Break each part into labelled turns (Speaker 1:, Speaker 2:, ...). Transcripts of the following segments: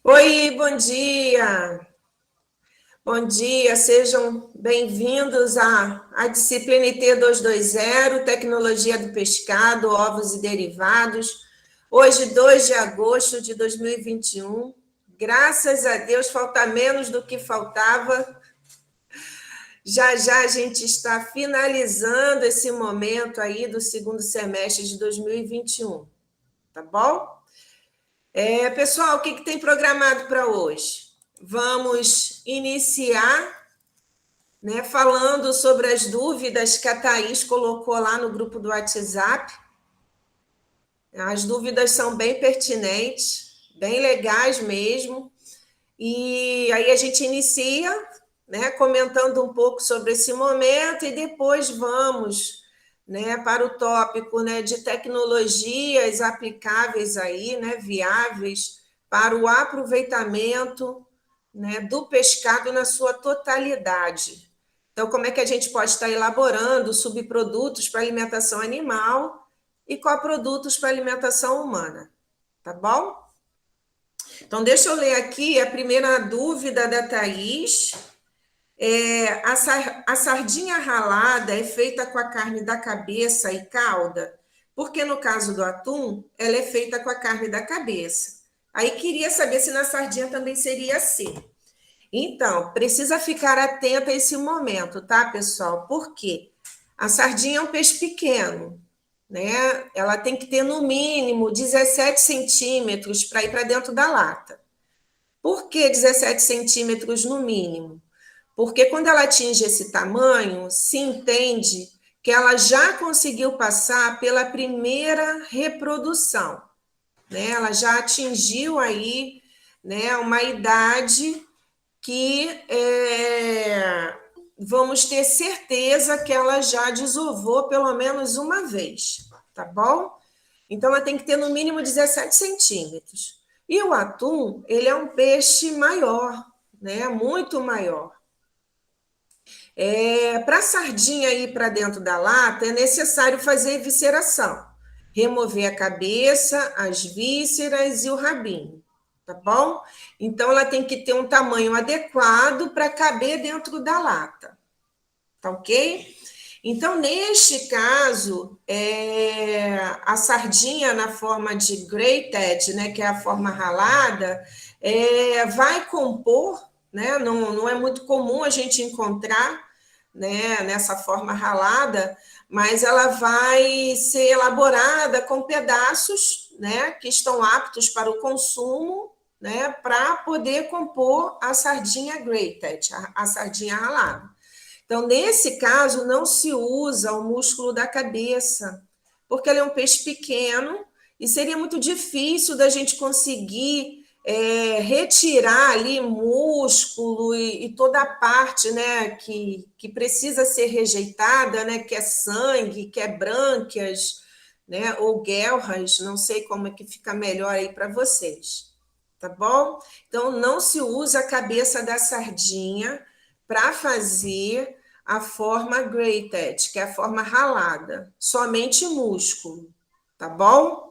Speaker 1: Oi, bom dia. Bom dia, sejam bem-vindos à disciplina IT 220, Tecnologia do Pescado, Ovos e Derivados. Hoje, 2 de agosto de 2021. Graças a Deus, falta menos do que faltava. Já já a gente está finalizando esse momento aí do segundo semestre de 2021, tá bom? Pessoal, o que tem programado para hoje? Vamos iniciar, né, falando sobre as dúvidas que a Thaís colocou lá no grupo do WhatsApp. As dúvidas são bem pertinentes, bem legais mesmo. E aí a gente inicia, né, comentando um pouco sobre esse momento e depois vamos, né, para o tópico, né, de tecnologias aplicáveis aí, né, viáveis para o aproveitamento, né, do pescado na sua totalidade. Então, como é que a gente pode estar elaborando subprodutos para alimentação animal e coprodutos para alimentação humana, tá bom? Então, deixa eu ler aqui a primeira dúvida da Thaís. A sardinha ralada é feita com a carne da cabeça e cauda? Porque no caso do atum, ela é feita com a carne da cabeça. Aí queria saber se na sardinha também seria assim. Então, precisa ficar atenta a esse momento, tá, pessoal? Porque a sardinha é um peixe pequeno, né? Ela tem que ter no mínimo 17 centímetros para ir para dentro da lata. Por que 17 centímetros no mínimo? Porque quando ela atinge esse tamanho, se entende que ela já conseguiu passar pela primeira reprodução, né? Ela já atingiu aí, né, uma idade que vamos ter certeza que ela já desovou pelo menos uma vez, tá bom? Então, ela tem que ter no mínimo 17 centímetros. E o atum, ele é um peixe maior, né? Muito maior. Para a sardinha ir para dentro da lata, é necessário fazer evisceração. Remover a cabeça, as vísceras e o rabinho, tá bom? Então, ela tem que ter um tamanho adequado para caber dentro da lata, tá ok? Então, neste caso, a sardinha na forma de grated, né, que é a forma ralada, vai compor, né, não é muito comum a gente encontrar, né, nessa forma ralada, mas ela vai ser elaborada com pedaços, né, que estão aptos para o consumo, né, para poder compor a sardinha grated, a sardinha ralada. Então, nesse caso, não se usa o músculo da cabeça, porque ele é um peixe pequeno e seria muito difícil da gente conseguir retirar ali músculo e toda a parte, né, que precisa ser rejeitada, né, que é sangue, que é brânquias, né, ou guelras, não sei como é que fica melhor aí para vocês, tá bom? Então, não se usa a cabeça da sardinha para fazer a forma grated, que é a forma ralada, somente músculo, tá bom?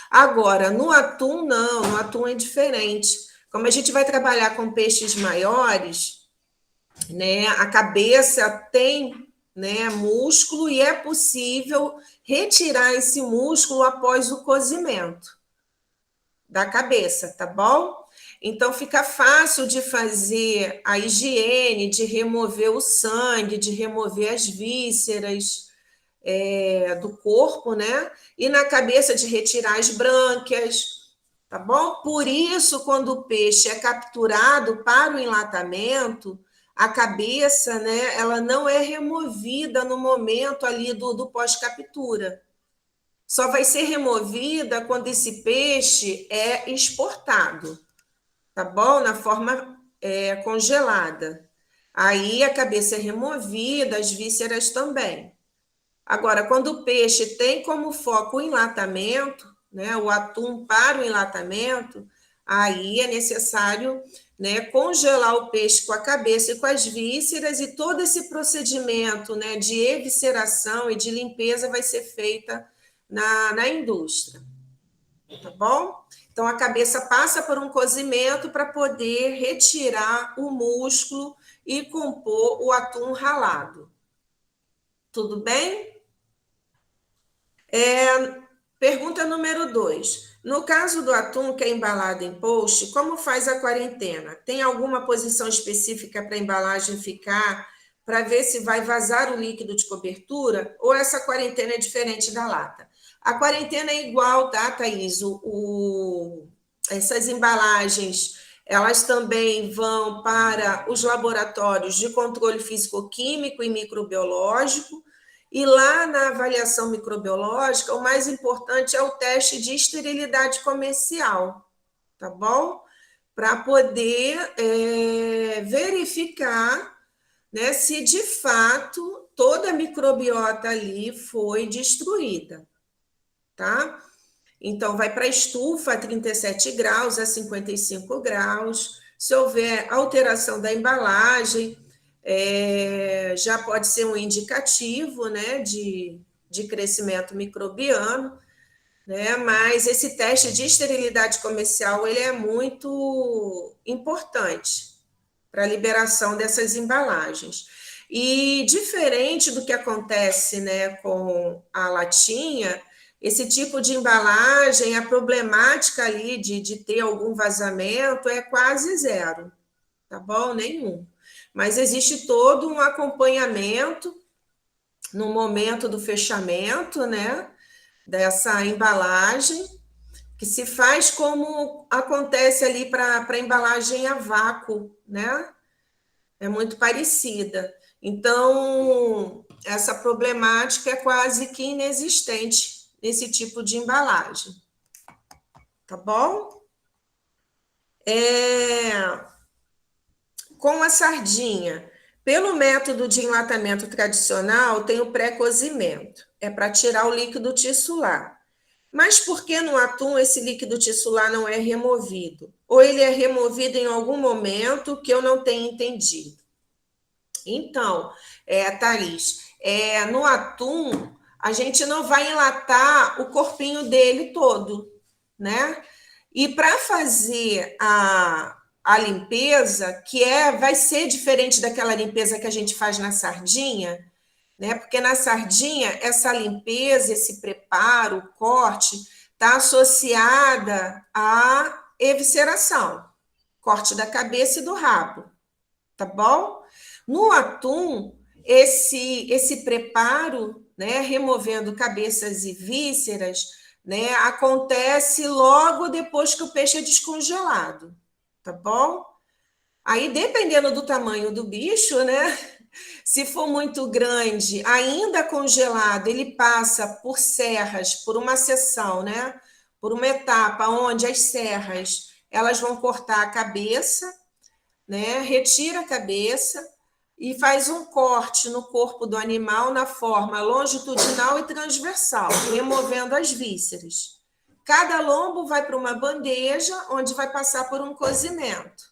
Speaker 1: Agora, no atum, não, no atum é diferente. Como a gente vai trabalhar com peixes maiores, né, a cabeça tem, né, músculo e é possível retirar esse músculo após o cozimento da cabeça, tá bom? Então fica fácil de fazer a higiene, de remover o sangue, de remover as vísceras do corpo, né? E na cabeça de retirar as brânquias, tá bom? Por isso, quando o peixe é capturado para o enlatamento, a cabeça, né, ela não é removida no momento ali do pós-captura. Só vai ser removida quando esse peixe é exportado, tá bom? Na forma congelada. Aí a cabeça é removida, as vísceras também. Agora, quando o peixe tem como foco o enlatamento, né, o atum para o enlatamento, aí é necessário, né, congelar o peixe com a cabeça e com as vísceras, e todo esse procedimento, né, de evisceração e de limpeza vai ser feita na indústria, tá bom? Então, a cabeça passa por um cozimento para poder retirar o músculo e compor o atum ralado. Tudo bem? Pergunta número 2. No caso do atum que é embalado em post, como faz a quarentena? Tem alguma posição específica para a embalagem ficar, para ver se vai vazar o líquido de cobertura? Ou essa quarentena é diferente da lata? A quarentena é igual, tá, Thaís? Essas embalagens, elas também vão para os laboratórios de controle físico-químico e microbiológico, e lá na avaliação microbiológica, o mais importante é o teste de esterilidade comercial, tá bom? Para poder verificar, né, se de fato toda a microbiota ali foi destruída, tá? Então, vai para a estufa a 37 graus, a 55 graus. Se houver alteração da embalagem, já pode ser um indicativo, né, de crescimento microbiano, né, mas esse teste de esterilidade comercial ele é muito importante para a liberação dessas embalagens. E diferente do que acontece, né, com a latinha, esse tipo de embalagem, a problemática ali de ter algum vazamento é quase zero, tá bom? Nenhum. Mas existe todo um acompanhamento no momento do fechamento, né, dessa embalagem, que se faz como acontece ali para a embalagem a vácuo, né? É muito parecida. Então, essa problemática é quase que inexistente nesse tipo de embalagem. Tá bom? Com a sardinha, pelo método de enlatamento tradicional, tem o pré-cozimento. É para tirar o líquido tissular. Mas por que no atum esse líquido tissular não é removido? Ou ele é removido em algum momento que eu não tenho entendido? Então, Thaís, no atum, a gente não vai enlatar o corpinho dele todo, né? E para fazer a limpeza, vai ser diferente daquela limpeza que a gente faz na sardinha, né? Porque na sardinha, essa limpeza, esse preparo, o corte, está associada à evisceração, corte da cabeça e do rabo, tá bom? No atum, esse preparo, né, removendo cabeças e vísceras, né, acontece logo depois que o peixe é descongelado, tá bom? Aí, dependendo do tamanho do bicho, né, se for muito grande, ainda congelado, ele passa por serras, por uma seção, né, por uma etapa onde as serras elas vão cortar a cabeça, né, retira a cabeça e faz um corte no corpo do animal na forma longitudinal e transversal, removendo as vísceras. Cada lombo vai para uma bandeja, onde vai passar por um cozimento,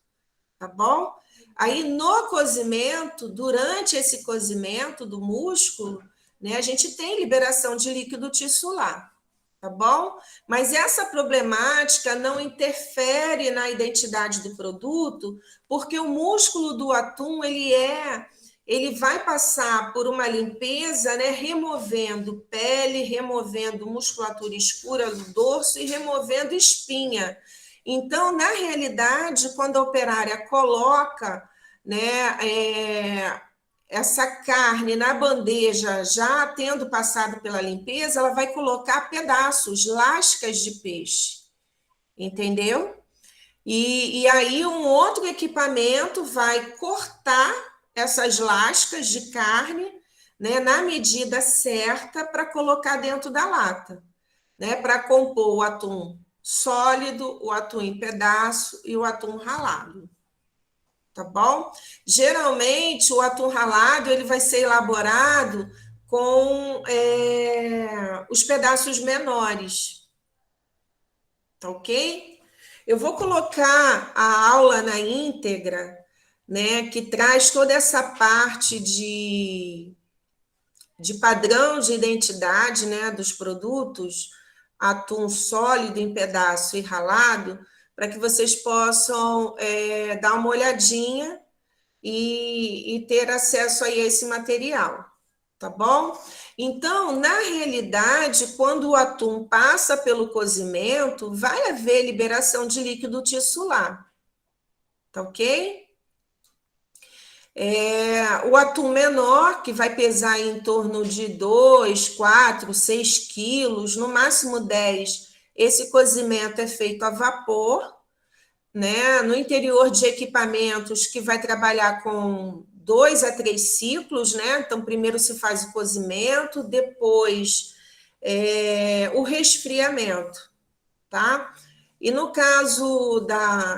Speaker 1: tá bom? Aí, no cozimento, durante esse cozimento do músculo, né, a gente tem liberação de líquido tissular, tá bom? Mas essa problemática não interfere na identidade do produto, porque o músculo do atum, ele vai passar por uma limpeza, né, removendo pele, removendo musculatura escura do dorso e removendo espinha. Então, na realidade, quando a operária coloca, né, essa carne na bandeja, já tendo passado pela limpeza, ela vai colocar pedaços, lascas de peixe, entendeu? E aí um outro equipamento vai cortar essas lascas de carne, né, na medida certa para colocar dentro da lata, né, para compor o atum sólido, o atum em pedaço e o atum ralado. Tá bom? Geralmente, o atum ralado ele vai ser elaborado com os pedaços menores, tá ok? Eu vou colocar a aula na íntegra, né, que traz toda essa parte de padrão de identidade, né, dos produtos atum sólido em pedaço e ralado, para que vocês possam dar uma olhadinha e ter acesso a esse material, tá bom? Então, na realidade, quando o atum passa pelo cozimento, vai haver liberação de líquido tissular, tá ok? O atum menor, que vai pesar em torno de 2, 4, 6 quilos, no máximo 10, esse cozimento é feito a vapor, né? No interior de equipamentos que vai trabalhar com 2 a 3 ciclos, né? Então, primeiro se faz o cozimento, depois o resfriamento, tá? E no caso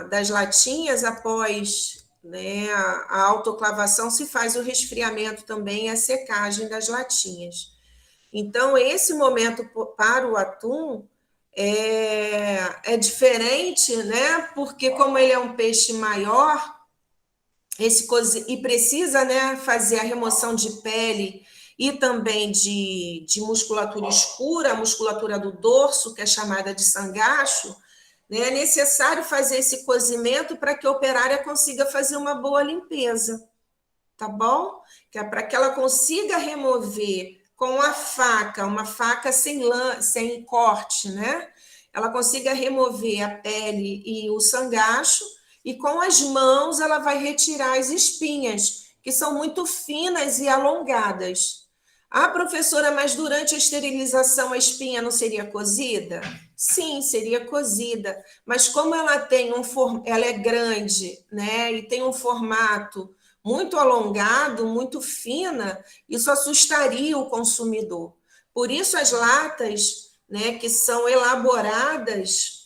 Speaker 1: das latinhas, após, né, a autoclavação, se faz o resfriamento também, a secagem das latinhas. Então, esse momento para o atum é diferente, né? Porque como ele é um peixe maior, e precisa, né, fazer a remoção de pele e também de musculatura escura, a musculatura do dorso, que é chamada de sangacho, né, é necessário fazer esse cozimento para que a operária consiga fazer uma boa limpeza, tá bom? Que é para que ela consiga remover com a faca, uma faca sem corte, né? Ela consiga remover a pele e o sangacho, e com as mãos ela vai retirar as espinhas, que são muito finas e alongadas. Ah, professora, mas durante a esterilização a espinha não seria cozida? Sim, seria cozida, mas como ela é grande, né, e tem um formato muito alongado, muito fina, isso assustaria o consumidor. Por isso as latas, né, que são elaboradas,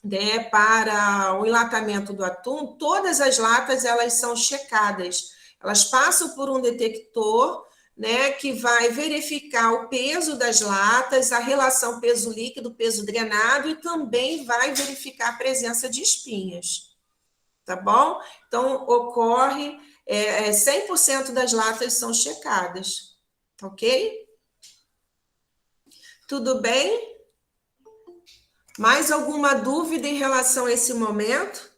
Speaker 1: né, para o enlatamento do atum, todas as latas elas são checadas. Elas passam por um detector, né, que vai verificar o peso das latas, a relação peso líquido, peso drenado, e também vai verificar a presença de espinhas. Tá bom? Então, ocorre, 100% das latas são checadas, ok? Tudo bem? Mais alguma dúvida em relação a esse momento?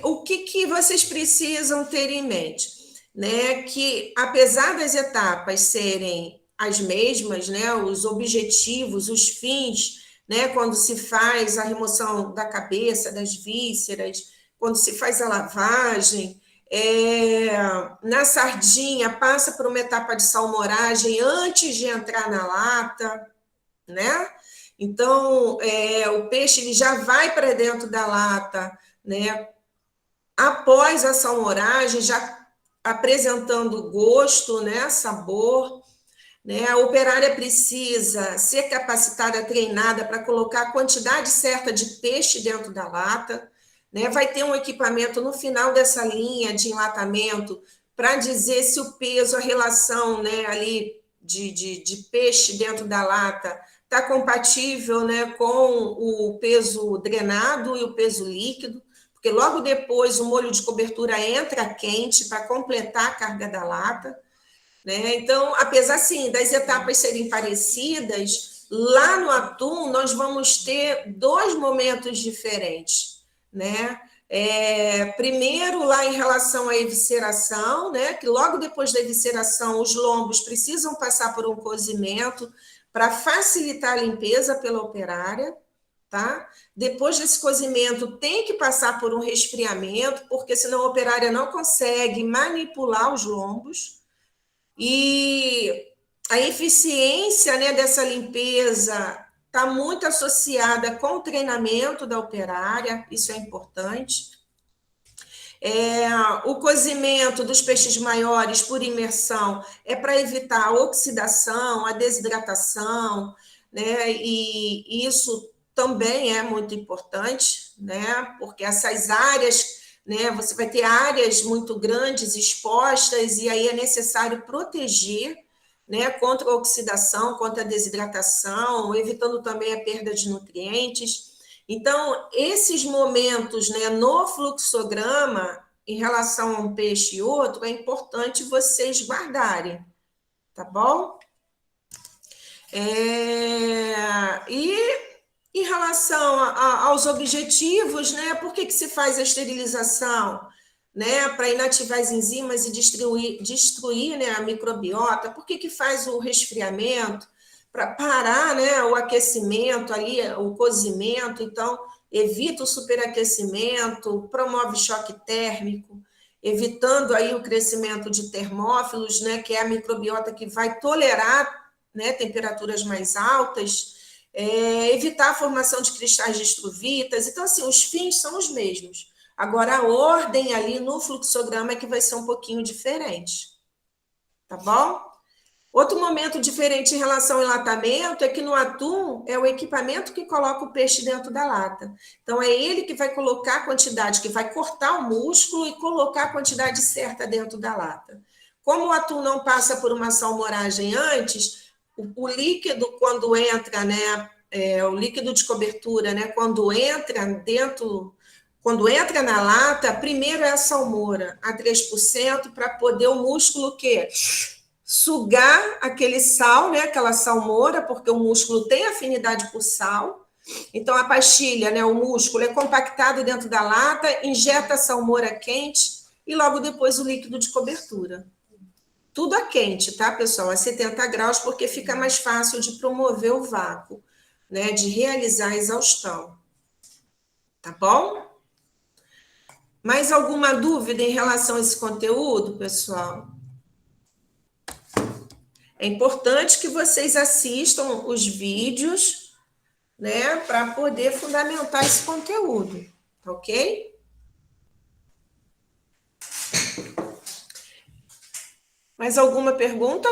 Speaker 1: O que vocês precisam ter em mente? Né? Que, apesar das etapas serem as mesmas, né? Os objetivos, os fins, né? Quando se faz a remoção da cabeça, das vísceras, quando se faz a lavagem, na sardinha passa por uma etapa de salmouragem antes de entrar na lata, né? Então, o peixe ele já vai para dentro da lata, né? Após a salmouragem, já apresentando gosto, né? Sabor, né? A operária precisa ser capacitada, treinada para colocar a quantidade certa de peixe dentro da lata, né? Vai ter um equipamento no final dessa linha de enlatamento para dizer se o peso, a relação, né, ali de peixe dentro da lata está compatível, né, com o peso drenado e o peso líquido, porque logo depois o molho de cobertura entra quente para completar a carga da lata, né? Então, apesar sim das etapas serem parecidas, lá no atum nós vamos ter 2 momentos diferentes, né? Primeiro, lá em relação à evisceração, né? Que logo depois da evisceração, os lombos precisam passar por um cozimento para facilitar a limpeza pela operária, tá? Depois desse cozimento, tem que passar por um resfriamento, porque senão a operária não consegue manipular os lombos. E a eficiência, né, dessa limpeza está muito associada com o treinamento da operária, isso é importante. O cozimento dos peixes maiores por imersão é para evitar a oxidação, a desidratação, né? E isso também é muito importante, né? Porque essas áreas, né? Você vai ter áreas muito grandes expostas e aí é necessário proteger, né? Contra a oxidação, contra a desidratação, evitando também a perda de nutrientes. Então, esses momentos, né, no fluxograma, em relação a um peixe e outro, é importante vocês guardarem, tá bom? E em relação aos objetivos, né? Por que se faz a esterilização? Né, para inativar as enzimas e destruir, né, a microbiota. Por que faz o resfriamento? Para parar, né, o aquecimento ali, o cozimento. Então, evita o superaquecimento, promove choque térmico, evitando aí o crescimento de termófilos, né, que é a microbiota que vai tolerar, né, temperaturas mais altas, evitar a formação de cristais de estruvitas. Então, assim, os fins são os mesmos. Agora, a ordem ali no fluxograma é que vai ser um pouquinho diferente. Tá bom? Outro momento diferente em relação ao enlatamento é que no atum é o equipamento que coloca o peixe dentro da lata. Então, é ele que vai colocar a quantidade, que vai cortar o músculo e colocar a quantidade certa dentro da lata. Como o atum não passa por uma salmouragem antes, o líquido, quando entra, né, o líquido de cobertura, né, quando entra na lata, primeiro é a salmoura, a 3%, para poder o músculo que sugar aquele sal, né, aquela salmoura, porque o músculo tem afinidade por sal. Então, a pastilha, né, o músculo é compactado dentro da lata, injeta a salmoura quente e logo depois o líquido de cobertura. Tudo a quente, tá, pessoal? A 70 graus, porque fica mais fácil de promover o vácuo, né, de realizar a exaustão. Tá bom? Mais alguma dúvida em relação a esse conteúdo, pessoal? É importante que vocês assistam os vídeos, né, para poder fundamentar esse conteúdo, ok? Mais alguma pergunta?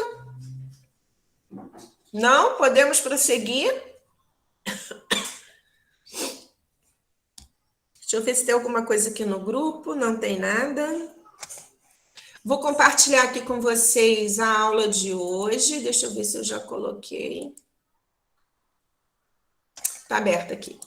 Speaker 1: Não? Podemos prosseguir? Deixa eu ver se tem alguma coisa aqui no grupo. Não tem nada. Vou compartilhar aqui com vocês a aula de hoje. Deixa eu ver se eu já coloquei. Está aberta aqui.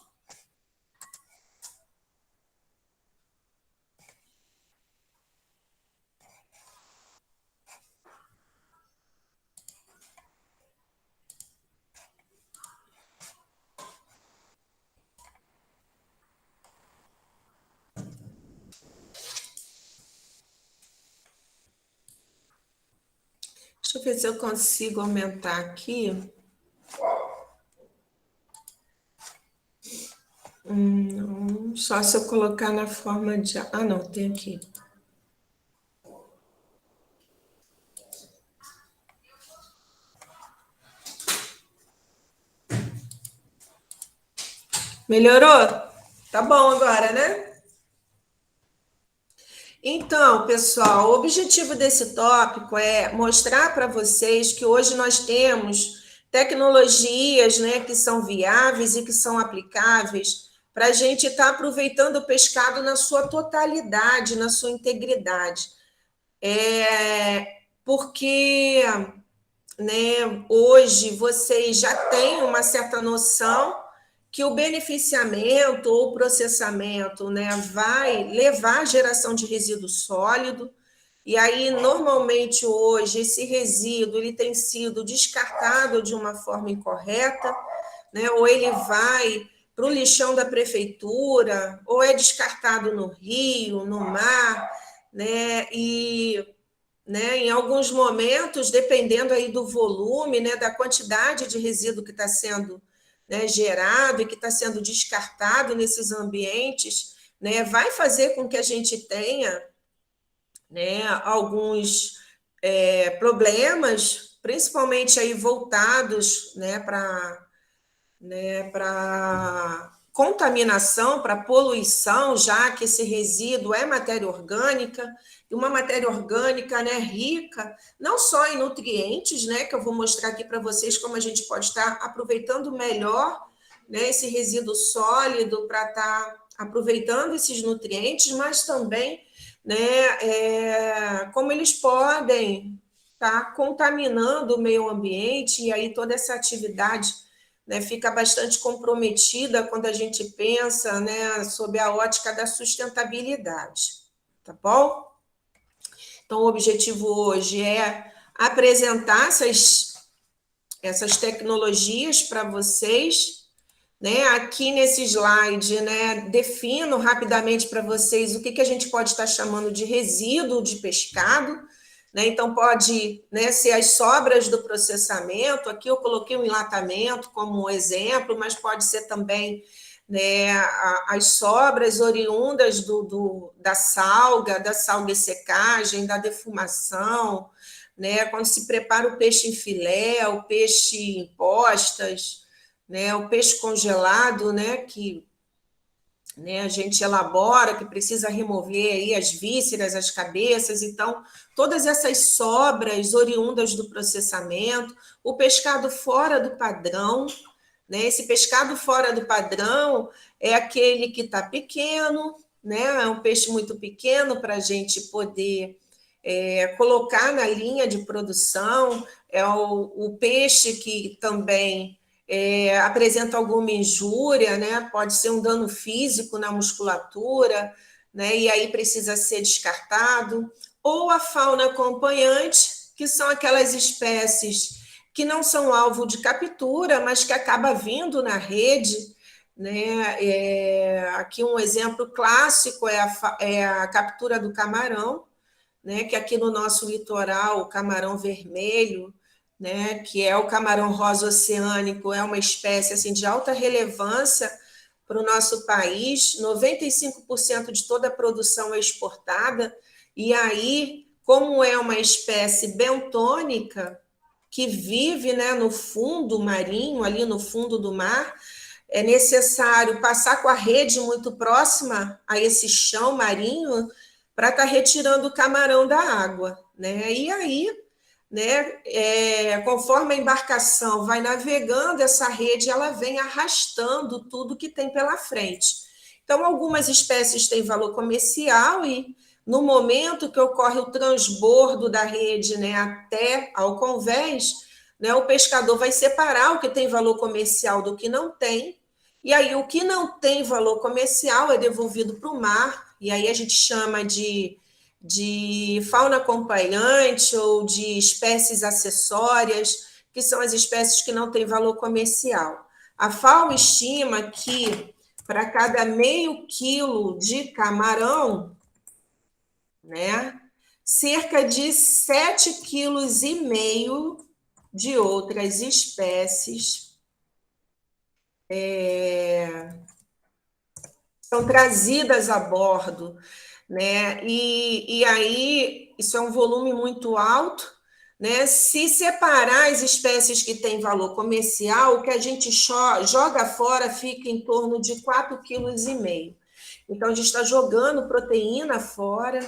Speaker 1: Deixa eu ver se eu consigo aumentar aqui. Só se eu colocar na forma de... Ah, não, tem aqui. Melhorou? Tá bom agora, né? Então, pessoal, o objetivo desse tópico é mostrar para vocês que hoje nós temos tecnologias, né, que são viáveis e que são aplicáveis para a gente estar aproveitando o pescado na sua totalidade, na sua integridade. Porque, né, hoje vocês já têm uma certa noção que o beneficiamento ou processamento, né, vai levar à geração de resíduo sólido, e aí, normalmente, hoje, esse resíduo ele tem sido descartado de uma forma incorreta, né, ou ele vai para o lixão da prefeitura, ou é descartado no rio, no mar, né, e... Né, em alguns momentos, dependendo aí do volume, né, da quantidade de resíduo que está sendo, né, gerado e que está sendo descartado nesses ambientes, né, vai fazer com que a gente tenha, né, alguns problemas, principalmente aí voltados, né, para contaminação, para poluição, já que esse resíduo é matéria orgânica, e uma matéria orgânica, né, rica, não só em nutrientes, né, que eu vou mostrar aqui para vocês como a gente pode estar aproveitando melhor, né, esse resíduo sólido para estar aproveitando esses nutrientes, mas também, né, como eles podem estar contaminando o meio ambiente, e aí toda essa atividade, né, fica bastante comprometida quando a gente pensa, né, sob a ótica da sustentabilidade, tá bom? Então, o objetivo hoje é apresentar essas tecnologias para vocês, né? Aqui nesse slide, né, defino rapidamente para vocês o que a gente pode estar chamando de resíduo de pescado, né? Então, pode, né, ser as sobras do processamento. Aqui eu coloquei o enlatamento como exemplo, mas pode ser também, né, as sobras oriundas da salga e secagem, da defumação, né, quando se prepara o peixe em filé, o peixe em postas, né, o peixe congelado, né, que, né, a gente elabora, que precisa remover aí as vísceras, as cabeças. Então, todas essas sobras oriundas do processamento, o pescado fora do padrão, né, esse pescado fora do padrão é aquele que está pequeno, né, é um peixe muito pequeno para a gente poder colocar na linha de produção, é o peixe que também apresenta alguma injúria, né? Pode ser um dano físico na musculatura, né? E aí precisa ser descartado. Ou a fauna acompanhante, que são aquelas espécies que não são alvo de captura, mas que acaba vindo na rede, né? Aqui um exemplo clássico é a captura do camarão, né, que aqui no nosso litoral, o camarão vermelho, né, que é o camarão rosa oceânico, é uma espécie assim, de alta relevância para o nosso país. 95% de toda a produção é exportada, e aí, como é uma espécie bentônica, que vive, né, no fundo marinho, ali no fundo do mar, é necessário passar com a rede muito próxima a esse chão marinho para estar retirando o camarão da água, né? E aí, né, conforme a embarcação vai navegando, essa rede ela vem arrastando tudo que tem pela frente. Então, algumas espécies têm valor comercial e no momento que ocorre o transbordo da rede, né, até ao convés, né, o pescador vai separar o que tem valor comercial do que não tem, e aí o que não tem valor comercial é devolvido para o mar, e aí a gente chama de fauna acompanhante ou de espécies acessórias, que são as espécies que não têm valor comercial. A FAO estima que para cada meio quilo de camarão, né, cerca de 7,5 quilos de outras espécies são trazidas a bordo, né? E aí isso é um volume muito alto, né? Se separar as espécies que têm valor comercial, o que a gente joga fora fica em torno de 4,5 quilos. Então a gente está jogando proteína fora,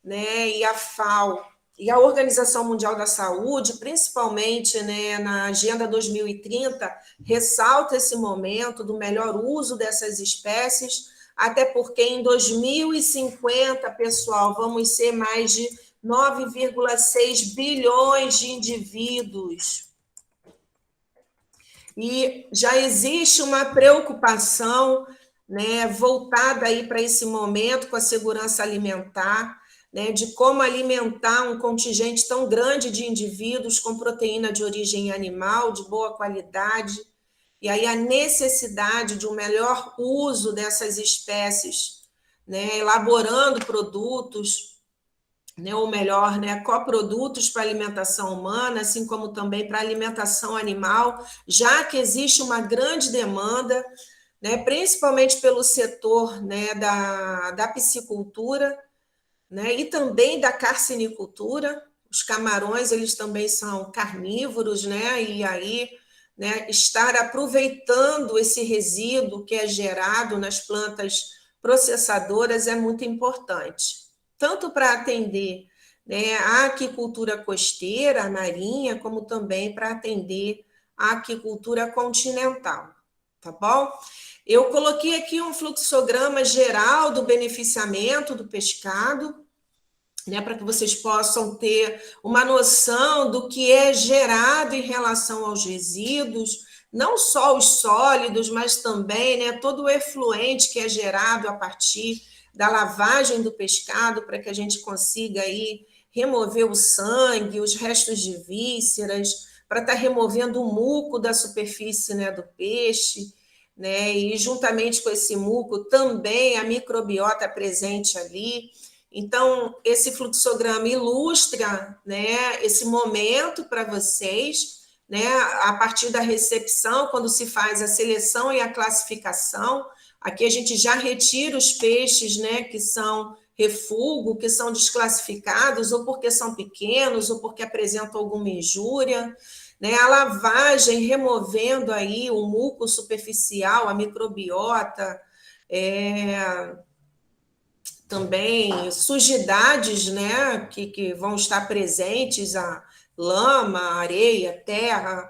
Speaker 1: né? E a FAO e a Organização Mundial da Saúde, principalmente, né, na Agenda 2030, ressalta esse momento do melhor uso dessas espécies, até porque em 2050, pessoal, vamos ser mais de 9,6 bilhões de indivíduos. E já existe uma preocupação, né, voltada aí para esse momento com a segurança alimentar, né, de como alimentar um contingente tão grande de indivíduos com proteína de origem animal, de boa qualidade, e aí a necessidade de um melhor uso dessas espécies, né, elaborando produtos, né, ou melhor, né, coprodutos para alimentação humana, assim como também para alimentação animal, já que existe uma grande demanda, né, principalmente pelo setor, né, da piscicultura, né, e também da carcinicultura. Os camarões, eles também são carnívoros, né, e aí, né, estar aproveitando esse resíduo que é gerado nas plantas processadoras é muito importante, tanto para atender, né, a aquicultura costeira, a marinha, como também para atender a aquicultura continental, tá bom? Eu coloquei aqui um fluxograma geral do beneficiamento do pescado, né, para que vocês possam ter uma noção do que é gerado em relação aos resíduos, não só os sólidos, mas também, né, todo o efluente que é gerado a partir da lavagem do pescado, para que a gente consiga aí remover o sangue, os restos de vísceras, para estar removendo o muco da superfície, né, do peixe, né, e juntamente com esse muco também a microbiota presente ali. Então, esse fluxograma ilustra, né, esse momento para vocês, né, a partir da recepção, quando se faz a seleção e a classificação. Aqui a gente já retira os peixes, né, que são refúgio, que são desclassificados, ou porque são pequenos, ou porque apresentam alguma injúria, né? A lavagem, removendo aí o muco superficial, a microbiota, também sujidades, né, que vão estar presentes, a lama, areia, terra,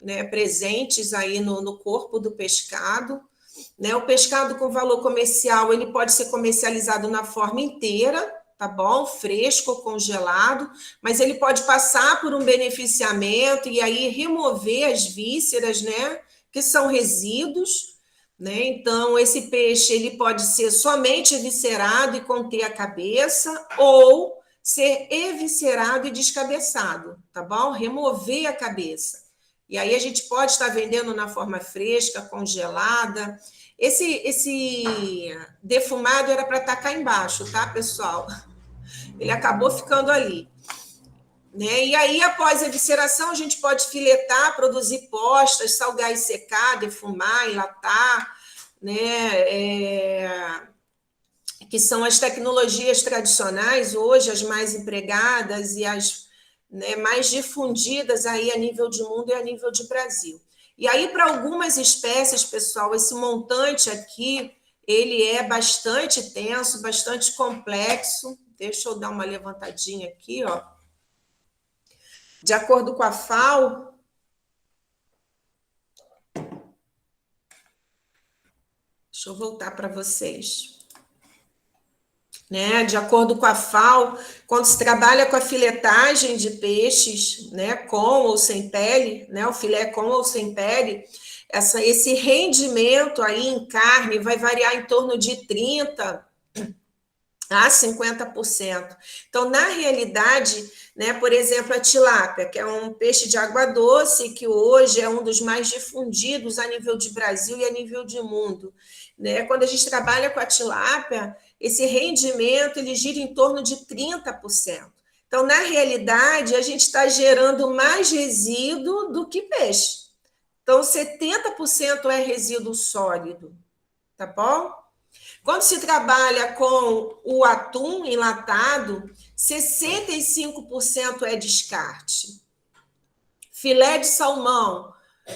Speaker 1: né, presentes aí no corpo do pescado. Né? O pescado com valor comercial, ele pode ser comercializado na forma inteira, tá bom? Fresco ou congelado, mas ele pode passar por um beneficiamento e aí remover as vísceras, né? Que são resíduos, né? Então, esse peixe, ele pode ser somente eviscerado e conter a cabeça, ou ser eviscerado e descabeçado, tá bom? Remover a cabeça. E aí a gente pode estar vendendo na forma fresca, congelada. Esse defumado era para estar cá embaixo, tá, pessoal? Ele acabou ficando ali. Né? E aí, após a evisceração, a gente pode filetar, produzir postas, salgar e secar, defumar, enlatar, né? Que são as tecnologias tradicionais, hoje as mais empregadas e as, né, mais difundidas aí a nível de mundo e a nível de Brasil. E aí, para algumas espécies, pessoal, esse montante aqui, ele é bastante tenso, bastante complexo. Deixa eu dar uma levantadinha aqui, ó. De acordo com a FAO, deixa eu voltar para vocês. Né? De acordo com a FAO, quando se trabalha com a filetagem de peixes, né, com ou sem pele, né, o filé com ou sem pele, esse rendimento aí em carne vai variar em torno de 30% a 50%. Então, na realidade, né, por exemplo, a tilápia, que é um peixe de água doce, que hoje é um dos mais difundidos a nível de Brasil e a nível de mundo. Né? Quando a gente trabalha com a tilápia, esse rendimento ele gira em torno de 30%. Então, na realidade, a gente está gerando mais resíduo do que peixe. Então, 70% é resíduo sólido, tá bom? Quando se trabalha com o atum enlatado, 65% é descarte. Filé de salmão,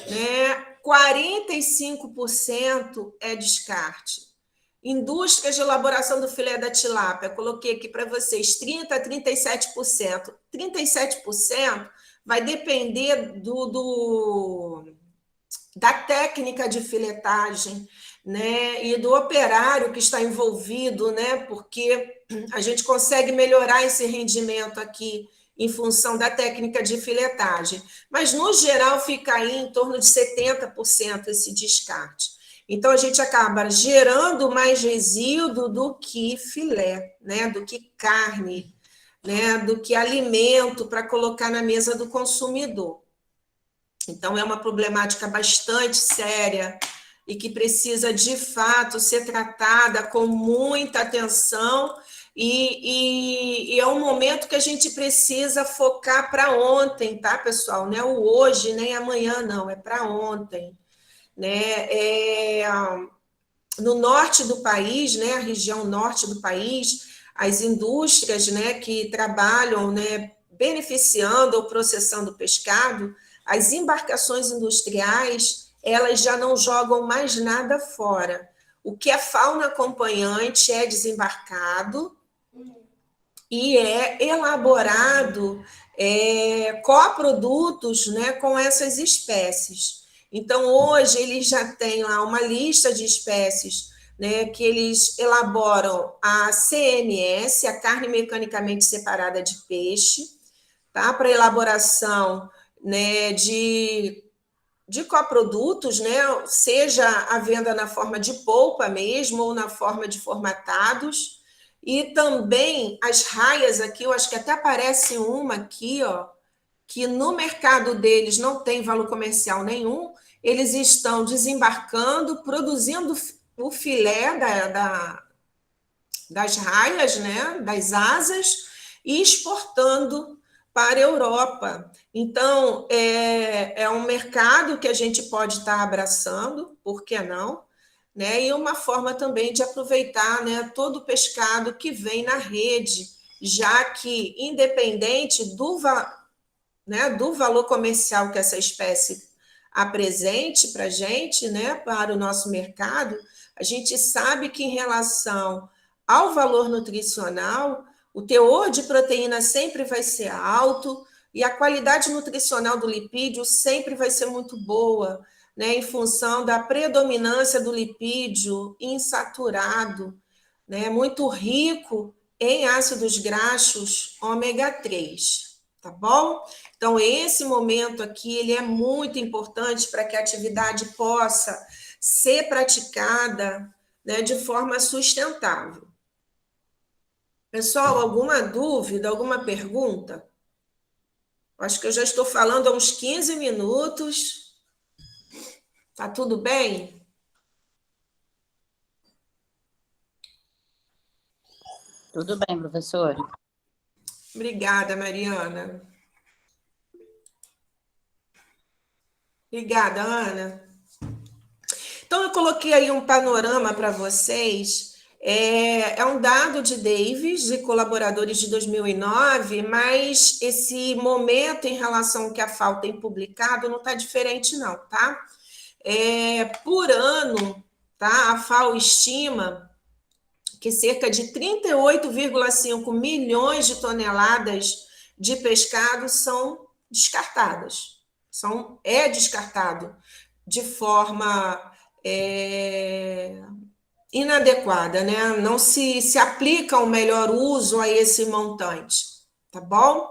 Speaker 1: né? 45% é descarte. Indústrias de elaboração do filé da tilápia, coloquei aqui para vocês 30% a 37%. 37% vai depender da técnica de filetagem, né, e do operário que está envolvido, né, porque a gente consegue melhorar esse rendimento aqui em função da técnica de filetagem, mas no geral fica aí em torno de 70% esse descarte. Então a gente acaba gerando mais resíduo do que filé, né, do que carne, né, do que alimento para colocar na mesa do consumidor. Então é uma problemática bastante séria e que precisa, de fato, ser tratada com muita atenção e é um momento que a gente precisa focar para ontem, tá, pessoal? Não é o hoje, nem amanhã, não, é para ontem. Né? No norte do país, né, a região norte do país, as indústrias, né, que trabalham, né, beneficiando ou processando o pescado, as embarcações industriais, elas já não jogam mais nada fora. O que é fauna acompanhante é desembarcado e é elaborado coprodutos, né, com essas espécies. Então, hoje, eles já têm lá uma lista de espécies, né, que eles elaboram a CMS, a carne mecanicamente separada de peixe, tá, para elaboração, né, de coprodutos, né, seja a venda na forma de polpa mesmo ou na forma de formatados, e também as raias aqui, eu acho que até aparece uma aqui, ó, que no mercado deles não tem valor comercial nenhum, eles estão desembarcando, produzindo o filé das raias, né, das asas, e exportando para a Europa. Então, é um mercado que a gente pode estar abraçando, por que não? Né? E uma forma também de aproveitar, né, todo o pescado que vem na rede, já que, independente né, do valor comercial que essa espécie apresente para a gente, né, para o nosso mercado, a gente sabe que em relação ao valor nutricional, o teor de proteína sempre vai ser alto e a qualidade nutricional do lipídio sempre vai ser muito boa, né, em função da predominância do lipídio insaturado, né, muito rico em ácidos graxos ômega 3, tá bom? Então, esse momento aqui, ele é muito importante para que a atividade possa ser praticada, né, de forma sustentável. Pessoal, alguma dúvida, alguma pergunta? Acho que eu já estou falando há uns 15 minutos. Tá tudo bem?
Speaker 2: Tudo bem, professora.
Speaker 1: Obrigada, Mariana. Obrigada, Ana. Então, eu coloquei aí um panorama para vocês. É um dado de Davis, de colaboradores de 2009, mas esse momento em relação ao que a FAO tem publicado não está diferente, não, tá? Por ano, tá? A FAO estima que cerca de 38,5 milhões de toneladas de pescado são descartadas. É descartado de forma inadequada, né? Não se aplica um melhor uso a esse montante, tá bom?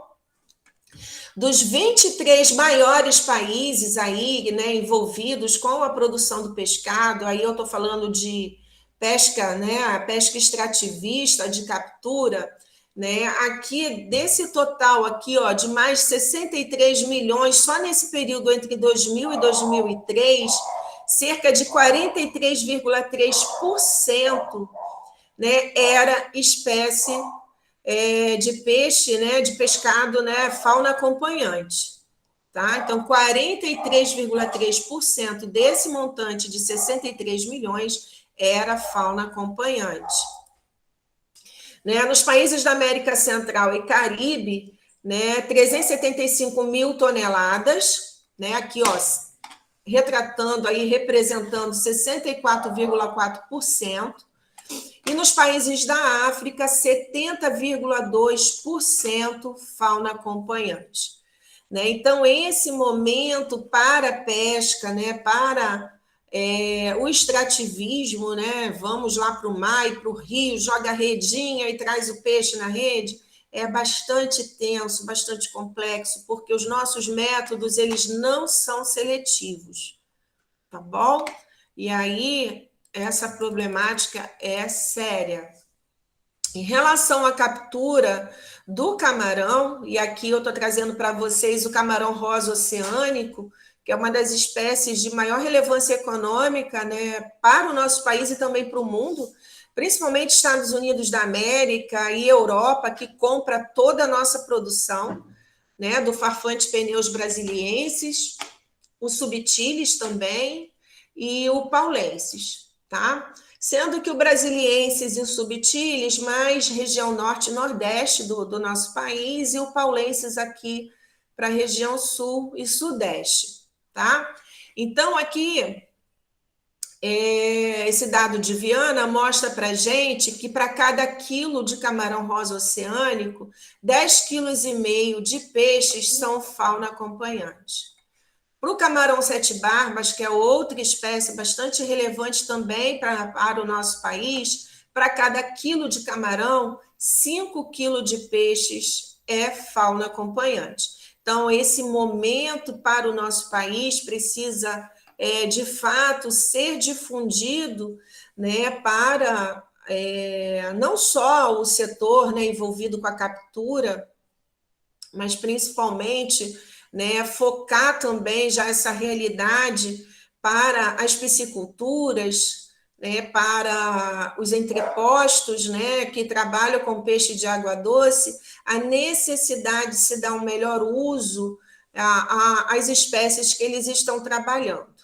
Speaker 1: Dos 23 maiores países aí, né, envolvidos com a produção do pescado, aí eu estou falando de pesca, né, a pesca extrativista, de captura, né, aqui, desse total aqui, ó, de mais de 63 milhões, só nesse período entre 2000 e 2003, cerca de 43,3%, né, era espécie de peixe, né, de pescado, né, fauna acompanhante. Tá? Então, 43,3% desse montante de 63 milhões era fauna acompanhante. Né? Nos países da América Central e Caribe, né, 375 mil toneladas, né, aqui, ó, retratando aí, representando 64,4%, e nos países da África, 70,2% fauna acompanhante. Né? Então, esse momento para a pesca, né, para o extrativismo, né, vamos lá para o mar e para o rio, joga a redinha e traz o peixe na rede, é bastante tenso, bastante complexo, porque os nossos métodos, eles não são seletivos, tá bom? E aí, essa problemática é séria. Em relação à captura do camarão, e aqui eu estou trazendo para vocês o camarão rosa oceânico, que é uma das espécies de maior relevância econômica, né, para o nosso país e também para o mundo, principalmente Estados Unidos da América e Europa, que compra toda a nossa produção, né, do Farfante pneus brasilienses, o subtilis também e o paulensis, tá? Sendo que o brasiliensis e o subtilis, mais região norte e nordeste do nosso país, e o paulensis aqui para a região sul e sudeste, tá? Então, aqui, esse dado de Viana mostra para a gente que para cada quilo de camarão rosa oceânico, 10,5 kg de peixes são fauna acompanhante. Para o camarão sete barbas, que é outra espécie bastante relevante também para o nosso país, para cada quilo de camarão, 5 quilos de peixes é fauna acompanhante. Então, esse momento para o nosso país precisa, de fato, ser difundido, né, para não só o setor, né, envolvido com a captura mas principalmente, né, focar também já essa realidade para as pisciculturas, né, para os entrepostos, né, que trabalham com peixe de água doce, a necessidade de se dar um melhor uso às espécies que eles estão trabalhando.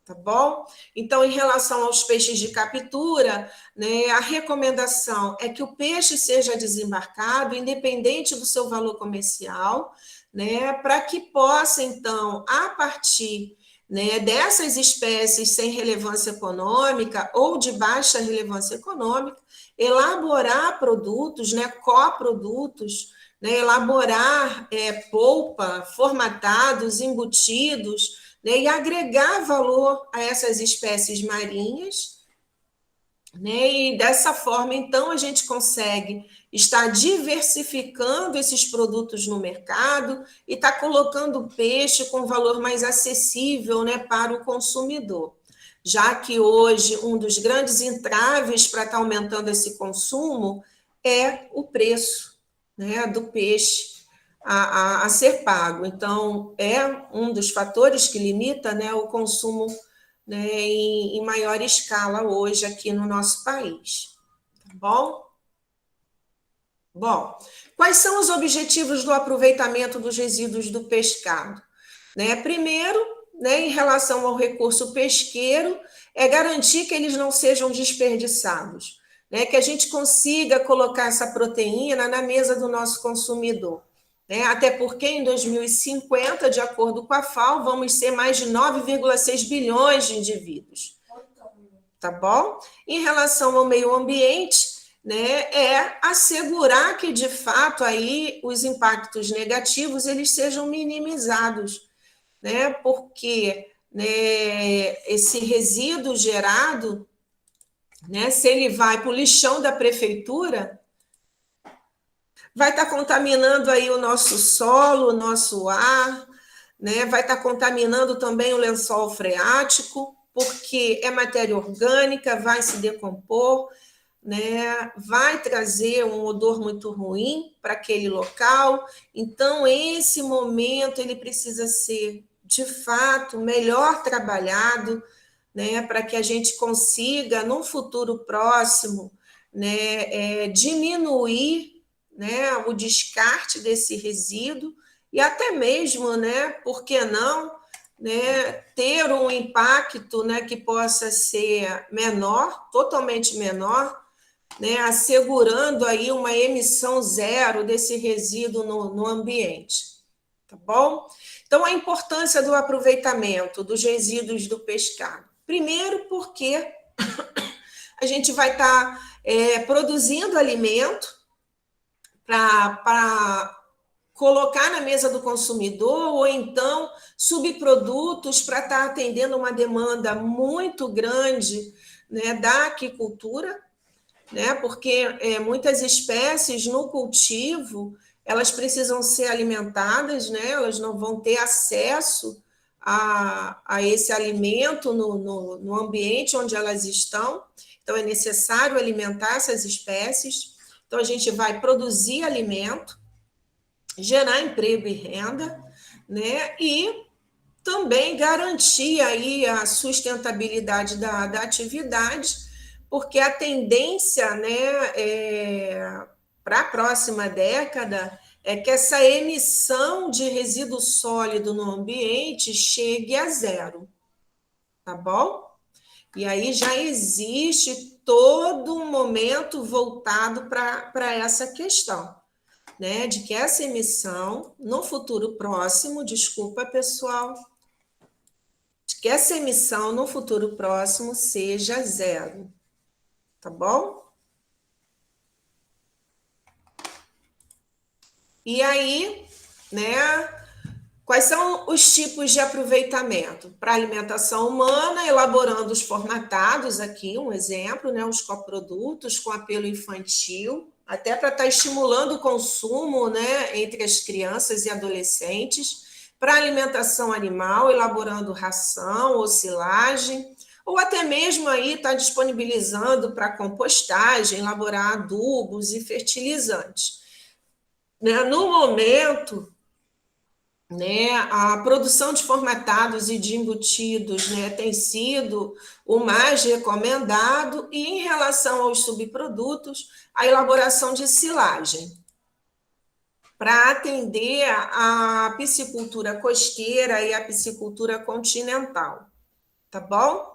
Speaker 1: Tá bom? Então, em relação aos peixes de captura, né, a recomendação é que o peixe seja desembarcado, independente do seu valor comercial, né, para que possa, então, a partir, né, dessas espécies sem relevância econômica ou de baixa relevância econômica, elaborar produtos, né, coprodutos, né, elaborar polpa, formatados, embutidos, né, e agregar valor a essas espécies marinhas, né, e dessa forma, então, a gente consegue estar diversificando esses produtos no mercado e está colocando o peixe com valor mais acessível, né, para o consumidor. Já que hoje um dos grandes entraves para estar aumentando esse consumo é o preço, né, do peixe a ser pago. Então, é um dos fatores que limita, né, o consumo, né, em maior escala hoje aqui no nosso país. Tá bom? Bom, quais são os objetivos do aproveitamento dos resíduos do pescado? Né, primeiro, né, em relação ao recurso pesqueiro, é garantir que eles não sejam desperdiçados, né, que a gente consiga colocar essa proteína na mesa do nosso consumidor. Né? Até porque em 2050, de acordo com a FAO, vamos ser mais de 9,6 bilhões de indivíduos. Tá bom? Em relação ao meio ambiente, né, é assegurar que, de fato, aí os impactos negativos eles sejam minimizados, né? Porque, né, esse resíduo gerado, né, se ele vai para o lixão da prefeitura, vai estar contaminando aí o nosso solo, o nosso ar, né? Vai estar contaminando também o lençol freático, porque é matéria orgânica, vai se decompor, né? Vai trazer um odor muito ruim para aquele local. Então, esse momento ele precisa ser, de fato, melhor trabalhado, né? Para que a gente consiga, num futuro próximo, né, diminuir, né, o descarte desse resíduo e até mesmo, né, por que não, né, ter um impacto, né, que possa ser menor, totalmente menor, né, assegurando aí uma emissão zero desse resíduo no ambiente, tá bom? Então, a importância do aproveitamento dos resíduos do pescado. Primeiro, porque a gente vai estar produzindo alimento para colocar na mesa do consumidor, ou então subprodutos para estar atendendo uma demanda muito grande, né, da aquicultura, né, porque muitas espécies no cultivo elas precisam ser alimentadas, né, elas não vão ter acesso a esse alimento no ambiente onde elas estão, então é necessário alimentar essas espécies. Então, a gente vai produzir alimento, gerar emprego e renda, né? E também garantir aí a sustentabilidade da atividade, porque a tendência, né, para a próxima década é que essa emissão de resíduo sólido no ambiente chegue a zero, tá bom? E aí já existe todo um momento voltado para essa questão, né? De que essa emissão, no futuro próximo, desculpa, pessoal, de que essa emissão no futuro próximo seja zero, tá bom? E aí, né? Quais são os tipos de aproveitamento? Para alimentação humana, elaborando os formatados aqui, um exemplo, né, os coprodutos com apelo infantil, até para estar estimulando o consumo, né, entre as crianças e adolescentes. Para alimentação animal, elaborando ração ou silagem, ou até mesmo aí está disponibilizando para compostagem, elaborar adubos e fertilizantes. No momento, né, a produção de formatados e de embutidos, né, tem sido o mais recomendado, e em relação aos subprodutos, a elaboração de silagem, para atender a piscicultura costeira e a piscicultura continental, tá bom?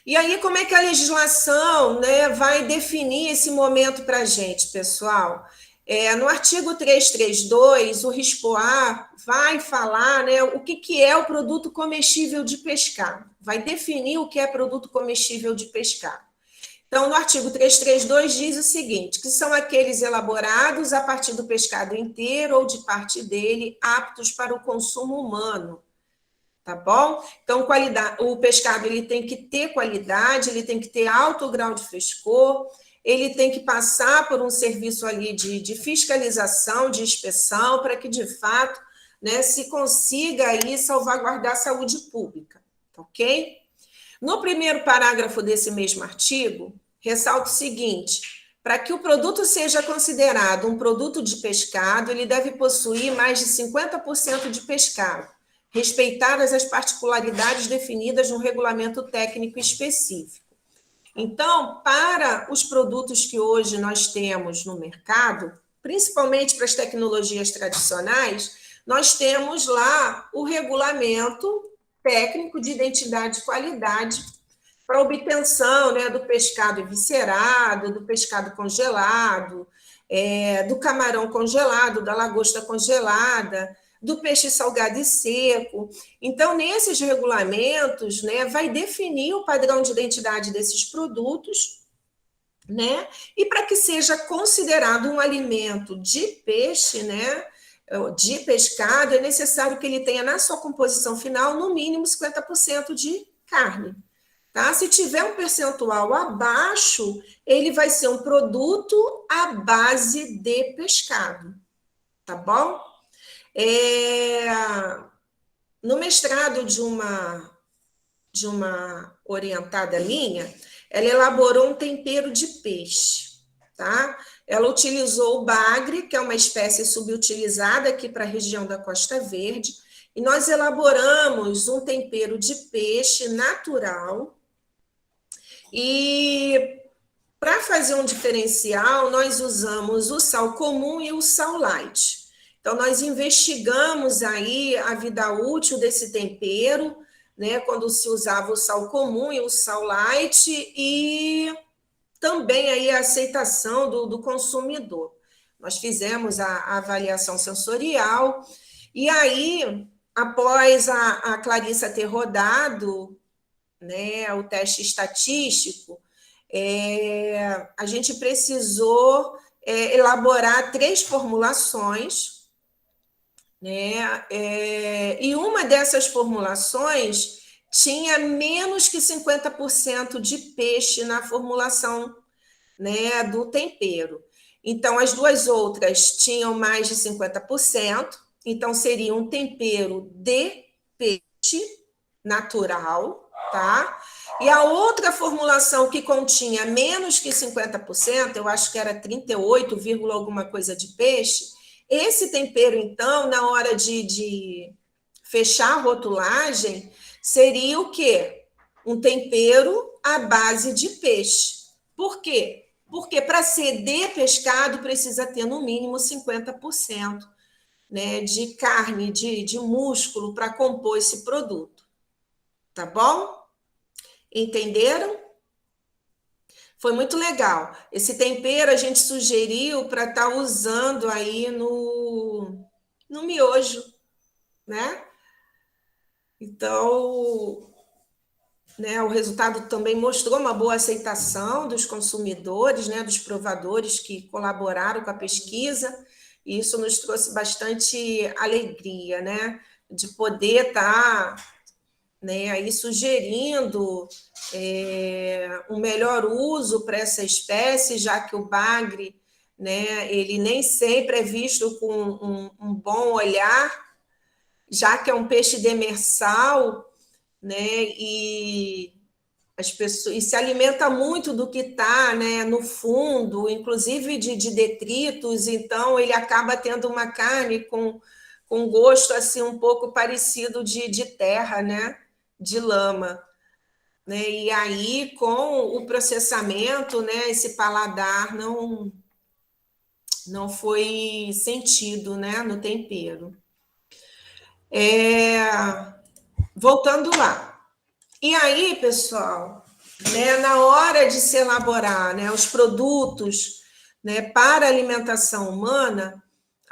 Speaker 1: E aí, como é que a legislação, né, vai definir esse momento para a gente, pessoal? No artigo 332, o RISPOA vai falar, né, o que é o produto comestível de pescado, vai definir o que é produto comestível de pescado. Então, no artigo 332 diz o seguinte, que são aqueles elaborados a partir do pescado inteiro ou de parte dele, aptos para o consumo humano, tá bom? Então, o pescado ele tem que ter qualidade, ele tem que ter alto grau de frescor, ele tem que passar por um serviço ali de fiscalização, de inspeção, para que, de fato, né, se consiga aí salvaguardar a saúde pública, ok? No primeiro parágrafo desse mesmo artigo, ressalta o seguinte: para que o produto seja considerado um produto de pescado, ele deve possuir mais de 50% de pescado, respeitadas as particularidades definidas no regulamento técnico específico. Então, para os produtos que hoje nós temos no mercado, principalmente para as tecnologias tradicionais, nós temos lá o regulamento técnico de identidade e qualidade para obtenção, né, do pescado eviscerado, do pescado congelado, do camarão congelado, da lagosta congelada, do peixe salgado e seco. Então, nesses regulamentos, né, vai definir o padrão de identidade desses produtos, né, e para que seja considerado um alimento de peixe, né, de pescado, é necessário que ele tenha na sua composição final, no mínimo 50% de carne. Tá? Se tiver um percentual abaixo, ele vai ser um produto à base de pescado, tá bom? No mestrado de uma orientada minha, ela elaborou um tempero de peixe, tá? Ela utilizou o bagre, que é uma espécie subutilizada aqui para a região da Costa Verde, e nós elaboramos um tempero de peixe natural. E para fazer um diferencial, nós usamos o sal comum e o sal light. Então, nós investigamos aí a vida útil desse tempero, né, quando se usava o sal comum e o sal light, e também aí a aceitação do consumidor. Nós fizemos a avaliação sensorial, e aí, após a Clarissa ter rodado, né, o teste estatístico, a gente precisou elaborar 3 formulações, né, e uma dessas formulações tinha menos que 50% de peixe na formulação, né, do tempero. Então, as 2 outras tinham mais de 50%, então seria um tempero de peixe natural, tá? E a outra formulação que continha menos que 50%, eu acho que era 38, alguma coisa de peixe, esse tempero, então, na hora de fechar a rotulagem, seria o quê? Um tempero à base de peixe. Por quê? Porque para ser de pescado precisa ter no mínimo 50%, né, de carne, de músculo para compor esse produto. Tá bom? Entenderam? Foi muito legal. Esse tempero a gente sugeriu para estar usando aí no miojo, né? Então, né, o resultado também mostrou uma boa aceitação dos consumidores, né, dos provadores que colaboraram com a pesquisa, e isso nos trouxe bastante alegria, né, de poder estar, né, aí sugerindo um melhor uso para essa espécie, já que o bagre, né, ele nem sempre é visto com um bom olhar, já que é um peixe demersal, né, e as pessoas, e se alimenta muito do que está, né, no fundo, inclusive de detritos, então ele acaba tendo uma carne com com gosto assim um pouco parecido de terra, né? De lama. Né? E aí, com o processamento, né, esse paladar não foi sentido, né, no tempero. Voltando lá. E aí, pessoal, né, na hora de se elaborar, né, os produtos, né, para a alimentação humana,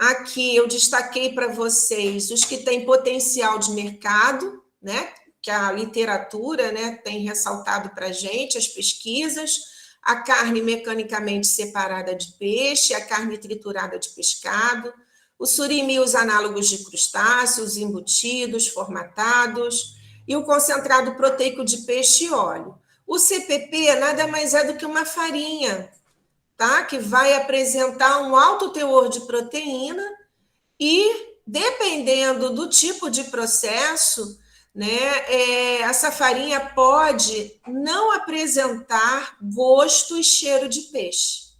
Speaker 1: aqui eu destaquei para vocês os que têm potencial de mercado, né, que a literatura, né, tem ressaltado para a gente, as pesquisas, a carne mecanicamente separada de peixe, a carne triturada de pescado, o surimi, os análogos de crustáceos, embutidos, formatados, e o concentrado proteico de peixe e óleo. O CPP nada mais é do que uma farinha, tá? Que vai apresentar um alto teor de proteína e, dependendo do tipo de processo, né, essa farinha pode não apresentar gosto e cheiro de peixe,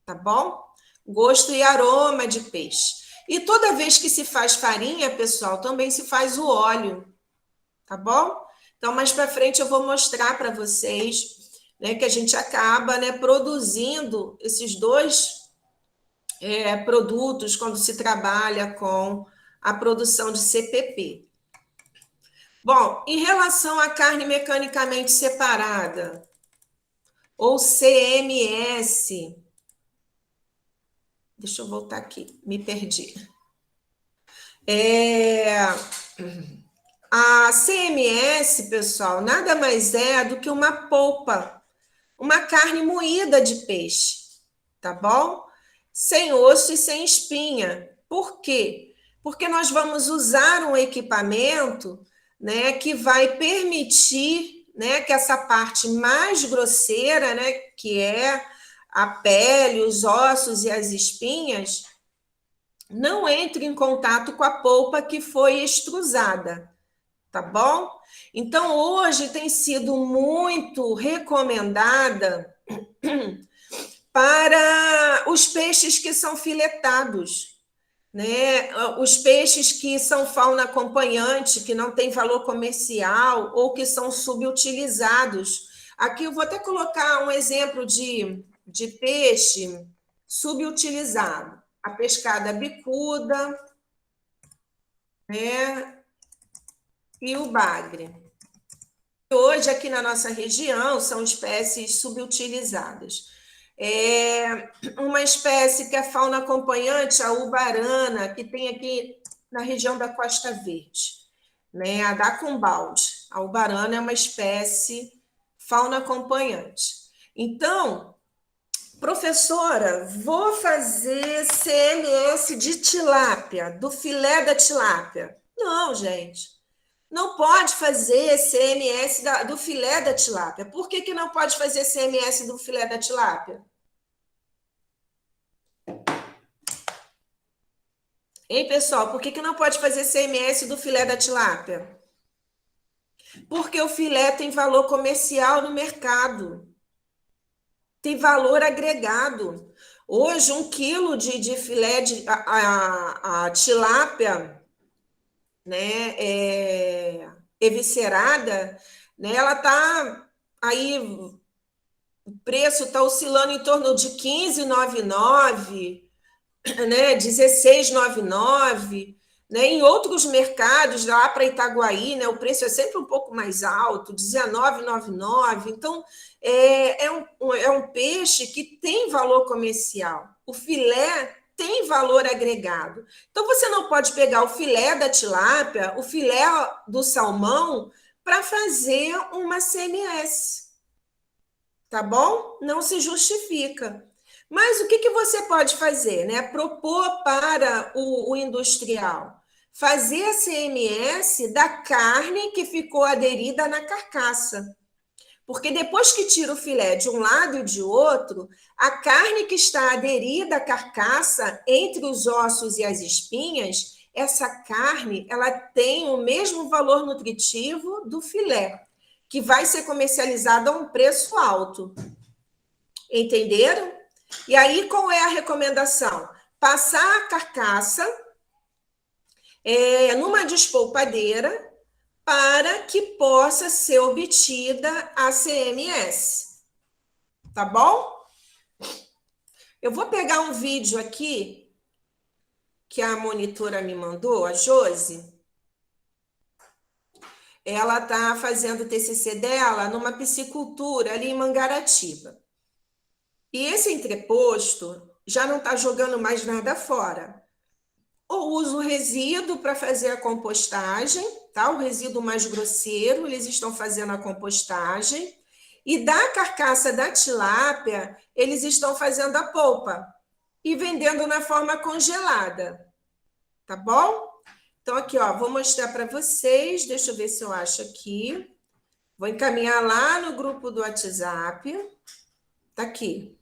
Speaker 1: tá bom? Gosto e aroma de peixe. E toda vez que se faz farinha, pessoal, também se faz o óleo, tá bom? Então, mais para frente eu vou mostrar para vocês, né, que a gente acaba, né, produzindo esses dois produtos quando se trabalha com a produção de CPP. Bom, em relação à carne mecanicamente separada, ou CMS, deixa eu voltar aqui, me perdi. A CMS, pessoal, nada mais é do que uma polpa, uma carne moída de peixe, tá bom? Sem osso e sem espinha. Por quê? Porque nós vamos usar um equipamento, né, que vai permitir, né, que essa parte mais grosseira, né, que é a pele, os ossos e as espinhas, não entre em contato com a polpa que foi extrusada, tá bom? Então, hoje tem sido muito recomendada para os peixes que são filetados, né? Os peixes que são fauna acompanhante, que não tem valor comercial ou que são subutilizados. Aqui eu vou até colocar um exemplo de peixe subutilizado. A pescada bicuda, né? E o bagre. Hoje, aqui na nossa região, são espécies subutilizadas. Uma espécie que é fauna acompanhante, a ubarana, que tem aqui na região da Costa Verde, né? A Dacumbaldi. A ubarana é uma espécie fauna acompanhante. Então, professora, vou fazer CMS de tilápia, do filé da tilápia. Não, gente. Não pode fazer CMS do filé da tilápia. Por que não pode fazer CMS do filé da tilápia? Hein, pessoal? Por que não pode fazer CMS do filé da tilápia? Porque o filé tem valor comercial no mercado. Tem valor agregado. Hoje, 1 quilo de filé de a tilápia, né, eviscerada, né, ela está aí, o preço está oscilando em torno de 15,99, né, 16,99, né? Em outros mercados, lá para Itaguaí, né, o preço é sempre um pouco mais alto, 19,99. Então, é um peixe que tem valor comercial. O filé tem valor agregado. Então, você não pode pegar o filé da tilápia, o filé do salmão, para fazer uma CMS. Tá bom? Não se justifica. Mas o que você pode fazer, né? Propor para o industrial fazer a CMS da carne que ficou aderida na carcaça. Porque depois que tira o filé de um lado e de outro, a carne que está aderida à carcaça, entre os ossos e as espinhas, essa carne ela tem o mesmo valor nutritivo do filé, que vai ser comercializado a um preço alto. Entenderam? E aí, qual é a recomendação? Passar a carcaça numa despolpadeira para que possa ser obtida a CMS. Tá bom? Eu vou pegar um vídeo aqui que a monitora me mandou, a Josi. Ela está fazendo o TCC dela numa piscicultura ali em Mangaratiba. E esse entreposto já não está jogando mais nada fora. Ou usa o resíduo para fazer a compostagem, tá? O resíduo mais grosseiro, eles estão fazendo a compostagem. E da carcaça da tilápia, eles estão fazendo a polpa e vendendo na forma congelada. Tá bom? Então, aqui, ó, vou mostrar para vocês. Deixa eu ver se eu acho aqui. Vou encaminhar lá no grupo do WhatsApp. Tá aqui.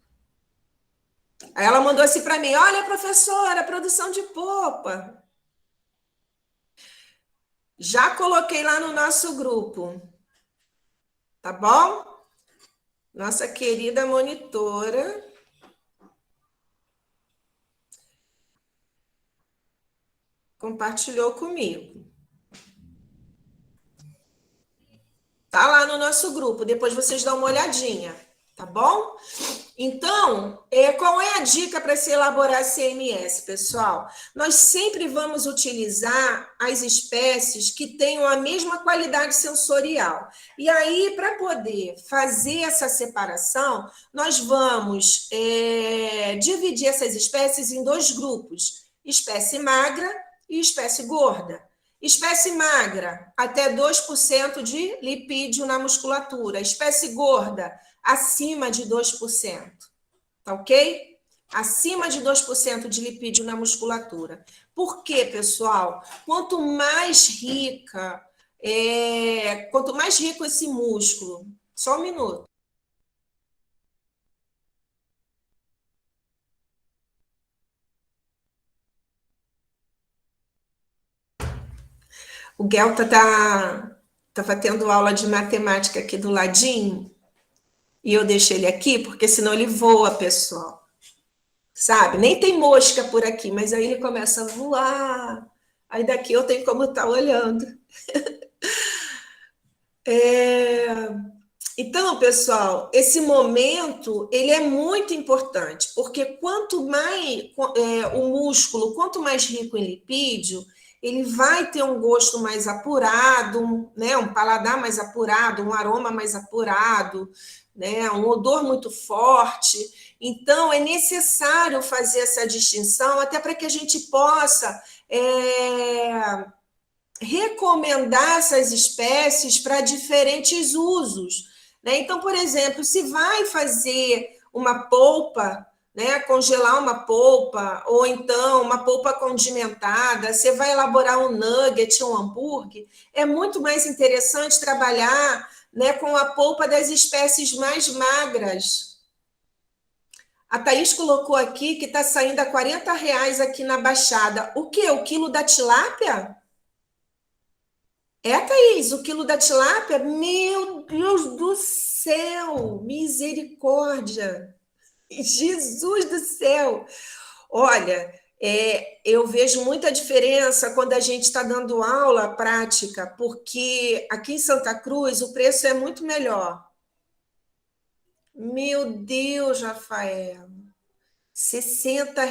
Speaker 1: Aí ela mandou assim para mim: olha, professora, produção de polpa. Já coloquei lá no nosso grupo. Tá bom? Nossa querida monitora compartilhou comigo. Tá lá no nosso grupo, depois vocês dão uma olhadinha, tá bom? Então, qual é a dica para se elaborar CMS, pessoal? Nós sempre vamos utilizar as espécies que tenham a mesma qualidade sensorial. E aí, para poder fazer essa separação, nós vamos dividir essas espécies em dois grupos, espécie magra e espécie gorda. Espécie magra, até 2% de lipídio na musculatura. Espécie gorda, acima de 2%. Tá ok? Acima de 2% de lipídio na musculatura. Por quê, pessoal? Quanto mais rico esse músculo... Só um minuto. O Guelta estava tendo aula de matemática aqui do ladinho, e eu deixei ele aqui, porque senão ele voa, pessoal. Sabe? Nem tem mosca por aqui, mas aí ele começa a voar. Aí daqui eu tenho como estar olhando. Então, pessoal, esse momento ele é muito importante, porque quanto mais o músculo, quanto mais rico em lipídio, ele vai ter um gosto mais apurado, né? Um paladar mais apurado, um aroma mais apurado, né? Um odor muito forte. Então, é necessário fazer essa distinção, até para que a gente possa recomendar essas espécies para diferentes usos. Né? Então, por exemplo, se vai fazer uma polpa, né, congelar uma polpa, ou então uma polpa condimentada, você vai elaborar um nugget, um hambúrguer, é muito mais interessante trabalhar, né, com a polpa das espécies mais magras. A Thaís colocou aqui que está saindo a R$ 40 aqui na Baixada. O quê? O quilo da tilápia? Thaís, o quilo da tilápia? Meu Deus do céu! Misericórdia! Jesus do céu! Olha, eu vejo muita diferença quando a gente está dando aula prática, porque aqui em Santa Cruz o preço é muito melhor. Meu Deus, Rafael! R$ 60.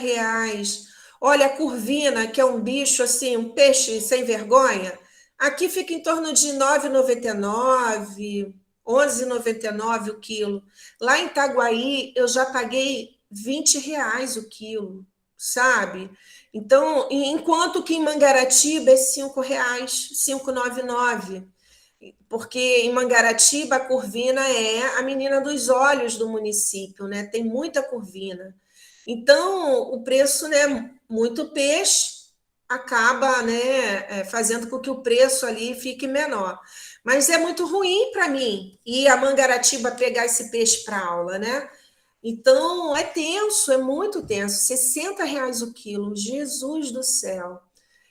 Speaker 1: Olha, a curvina, que é um bicho assim, um peixe sem vergonha, aqui fica em torno de R$ 9,99, R$ 11,99 o quilo. Lá em Itaguaí, eu já paguei R$ 20 o quilo, sabe? Então, enquanto que em Mangaratiba é R$ 5,00, 5,99. Porque em Mangaratiba a curvina é a menina dos olhos do município, né? Tem muita curvina. Então, o preço, né, muito peixe, acaba, né, fazendo com que o preço ali fique menor. Mas é muito ruim para mim ir a Mangaratiba pegar esse peixe para aula, né? Então, é tenso, é muito tenso. R$ 60 o quilo, Jesus do céu.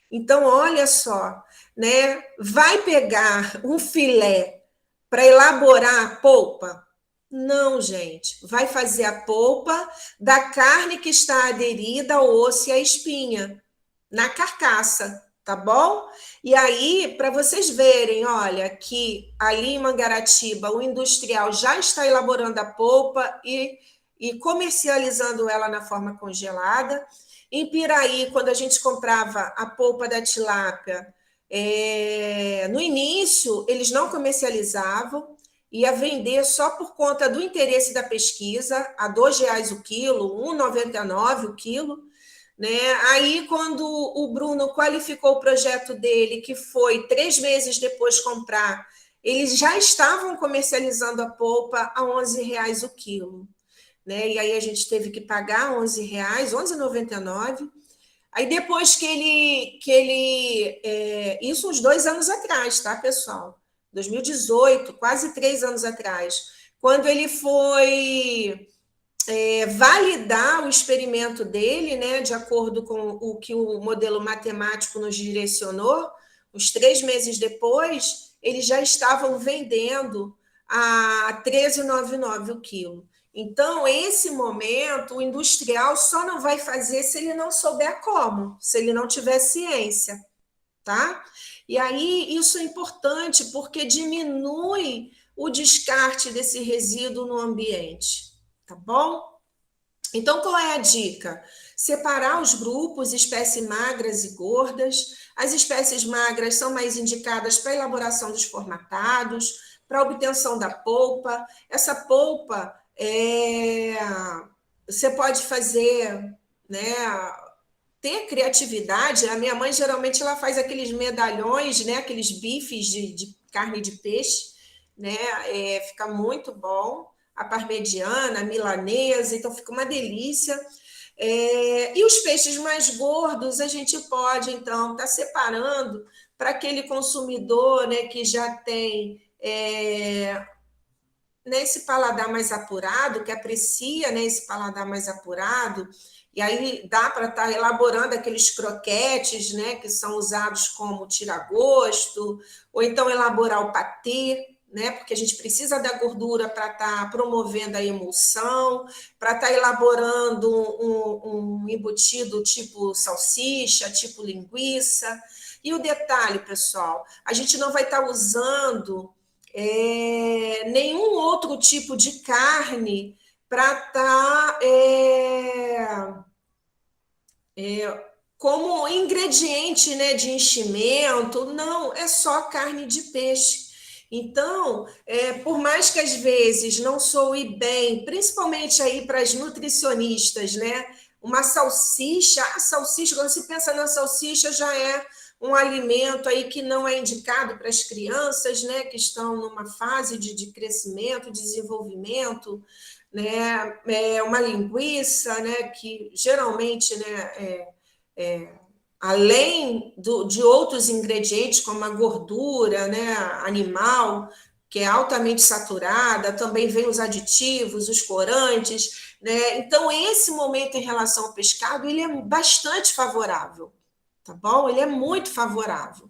Speaker 1: Então, olha só, né? Vai pegar um filé para elaborar a polpa? Não, gente. Vai fazer a polpa da carne que está aderida ao osso e à espinha, na carcaça, tá bom? E aí, para vocês verem, olha, que ali em Mangaratiba, o industrial já está elaborando a polpa e comercializando ela na forma congelada. Em Piraí, quando a gente comprava a polpa da tilápia, no início, eles não comercializavam, ia vender só por conta do interesse da pesquisa, a R$ 2,00 o quilo, R$ 1,99 o quilo, né? Aí, quando o Bruno qualificou o projeto dele, que foi 3 meses depois comprar, eles já estavam comercializando a polpa a R$ 11,00 o quilo, né? E aí a gente teve que pagar R$ 11,00, R$ 11,99. Aí depois isso uns 2 anos atrás, tá, pessoal? 2018, quase 3 anos atrás, quando ele foi validar o experimento dele, né, de acordo com o que o modelo matemático nos direcionou, uns 3 meses depois, eles já estavam vendendo a R$ 13,99 o quilo. Então, esse momento, o industrial só não vai fazer se ele não souber como, se ele não tiver ciência, tá? E aí, isso é importante porque diminui o descarte desse resíduo no ambiente, tá bom? Então, qual é a dica? Separar os grupos, espécies magras e gordas. As espécies magras são mais indicadas para a elaboração dos formatados, para a obtenção da polpa. Essa polpa, você pode fazer, né, ter criatividade. A minha mãe, geralmente, ela faz aqueles medalhões, né, aqueles bifes de carne de peixe, né, fica muito bom. A parmegiana, a milanesa, então fica uma delícia. E os peixes mais gordos, a gente pode, então, estar separando para aquele consumidor, né, que já tem esse paladar mais apurado, que aprecia, né, esse paladar mais apurado, e aí dá para estar elaborando aqueles croquetes, né, que são usados como tira-gosto, ou então elaborar o patê, né, porque a gente precisa da gordura para estar promovendo a emulsão, para estar elaborando um embutido tipo salsicha, tipo linguiça. E o detalhe, pessoal, a gente não vai estar usando nenhum outro tipo de carne para estar como ingrediente, né, de enchimento. Não, é só carne de peixe. Então, por mais que às vezes não soe bem, principalmente aí para as nutricionistas, né? Uma salsicha, a salsicha, quando se pensa na salsicha, já é um alimento aí que não é indicado para as crianças, né, que estão numa fase de crescimento, desenvolvimento, né, uma linguiça, né, que geralmente, né, além de outros ingredientes, como a gordura, né, animal, que é altamente saturada, também vem os aditivos, os corantes, né? Então, esse momento em relação ao pescado, ele é bastante favorável, tá bom? Ele é muito favorável.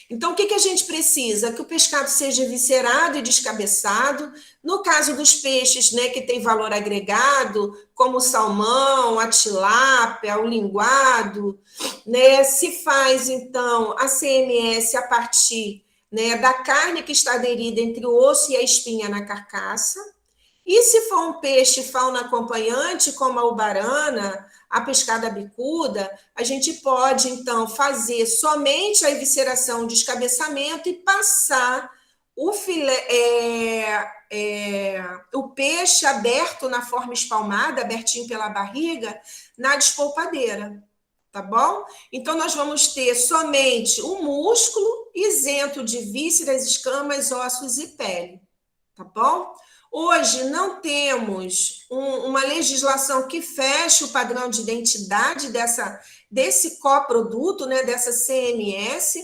Speaker 1: Então, o que a gente precisa? Que o pescado seja viscerado e descabeçado. No caso dos peixes, né, que tem valor agregado, como o salmão, a tilápia, o linguado, né, se faz, então, a CMS a partir, né, da carne que está aderida entre o osso e a espinha na carcaça. E se for um peixe fauna acompanhante, como a ubarana, a pescada bicuda, a gente pode, então, fazer somente a evisceração, o descabeçamento e passar o filé, o peixe aberto na forma espalmada, abertinho pela barriga, na despolpadeira, tá bom? Então, nós vamos ter somente o músculo isento de vísceras, escamas, ossos e pele, tá bom? Hoje não temos uma legislação que feche o padrão de identidade desse coproduto, né, dessa CMS.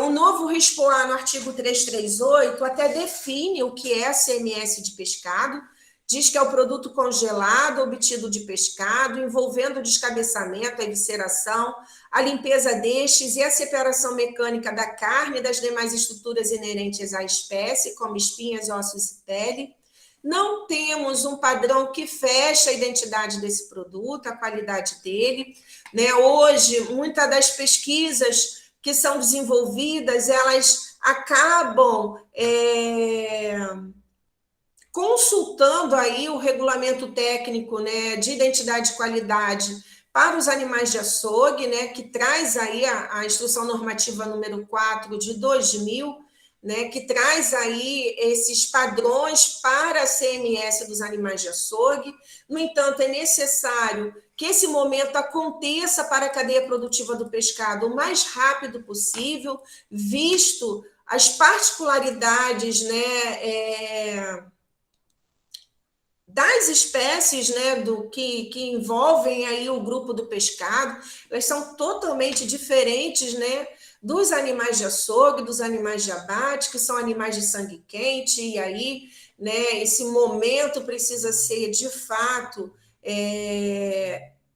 Speaker 1: O novo RISPOA, no artigo 338, até define o que é a CMS de pescado, diz que é o produto congelado obtido de pescado, envolvendo o descabeçamento, a evisceração, a limpeza destes e a separação mecânica da carne e das demais estruturas inerentes à espécie, como espinhas, ossos e pele. Não temos um padrão que feche a identidade desse produto, a qualidade dele, né? Hoje, muitas das pesquisas que são desenvolvidas, elas acabam consultando aí o regulamento técnico, né, de identidade e qualidade para os animais de açougue, né, que traz aí a Instrução Normativa número 4 de 2000, né, que traz aí esses padrões para a CMS dos animais de açougue. No entanto, é necessário que esse momento aconteça para a cadeia produtiva do pescado o mais rápido possível, visto as particularidades, né, das espécies, né, que envolvem aí o grupo do pescado. Elas são totalmente diferentes, né, dos animais de açougue, dos animais de abate, que são animais de sangue quente, e aí, né, esse momento precisa ser, de fato,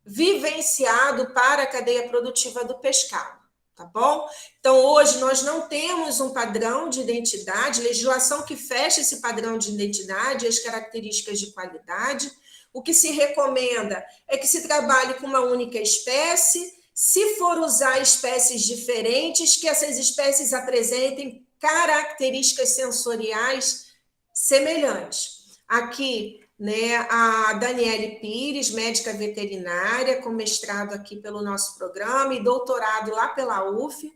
Speaker 1: vivenciado para a cadeia produtiva do pescado, tá bom? Então, hoje nós não temos um padrão de identidade, legislação que fecha esse padrão de identidade, as características de qualidade. O que se recomenda é que se trabalhe com uma única espécie. Se for usar espécies diferentes, que essas espécies apresentem características sensoriais semelhantes. Aqui, né, a Daniele Pires, médica veterinária, com mestrado aqui pelo nosso programa e doutorado lá pela UF.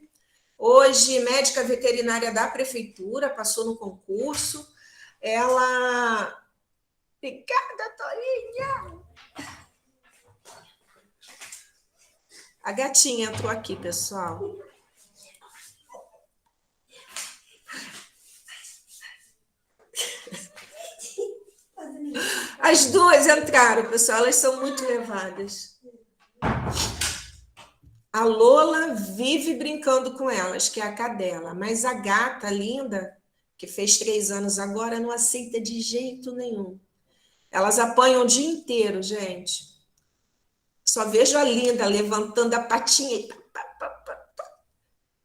Speaker 1: Hoje, médica veterinária da prefeitura, passou no concurso. Ela... Obrigada, Torinha! A gatinha entrou aqui, pessoal. As duas entraram, pessoal. Elas são muito levadas. A Lola vive brincando com elas, que é a cadela. Mas a gata linda, que fez 3 anos agora, não aceita de jeito nenhum. Elas apanham o dia inteiro, gente. Só vejo a linda levantando a patinha.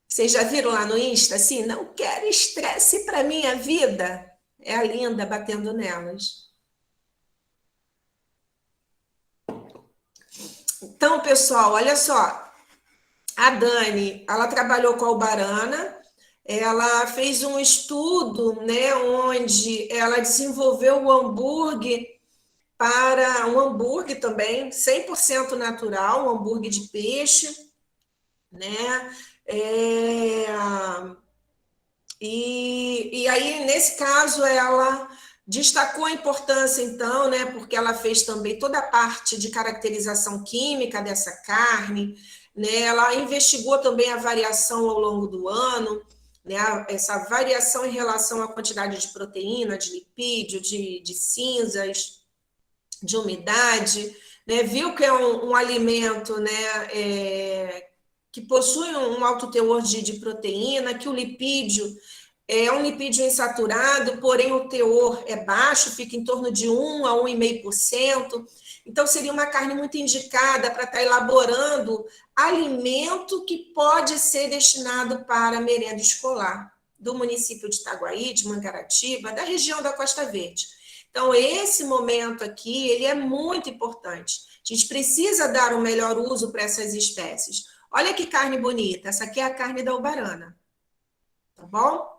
Speaker 1: Vocês já viram lá no Insta, assim? Não quero estresse para minha vida. É a linda batendo nelas. Então, pessoal, olha só. A Dani, ela trabalhou com a Albarana, ela fez um estudo, né, onde ela desenvolveu o hambúrguer para um hambúrguer também, 100% natural, um hambúrguer de peixe, né? E aí, nesse caso, ela destacou a importância, então, né, porque ela fez também toda a parte de caracterização química dessa carne, né? Ela investigou também a variação ao longo do ano, né? Essa variação em relação à quantidade de proteína, de lipídio, de cinzas, de umidade, né? Viu que é um alimento, né, que possui um alto teor de proteína, que o lipídio é um lipídio insaturado, porém o teor é baixo, fica em torno de 1 a 1,5%. Então, seria uma carne muito indicada para estar elaborando alimento que pode ser destinado para merenda escolar do município de Itaguaí, de Mangaratiba, da região da Costa Verde. Então, esse momento aqui, ele é muito importante. A gente precisa dar o melhor uso para essas espécies. Olha que carne bonita, essa aqui é a carne da Albarana, tá bom?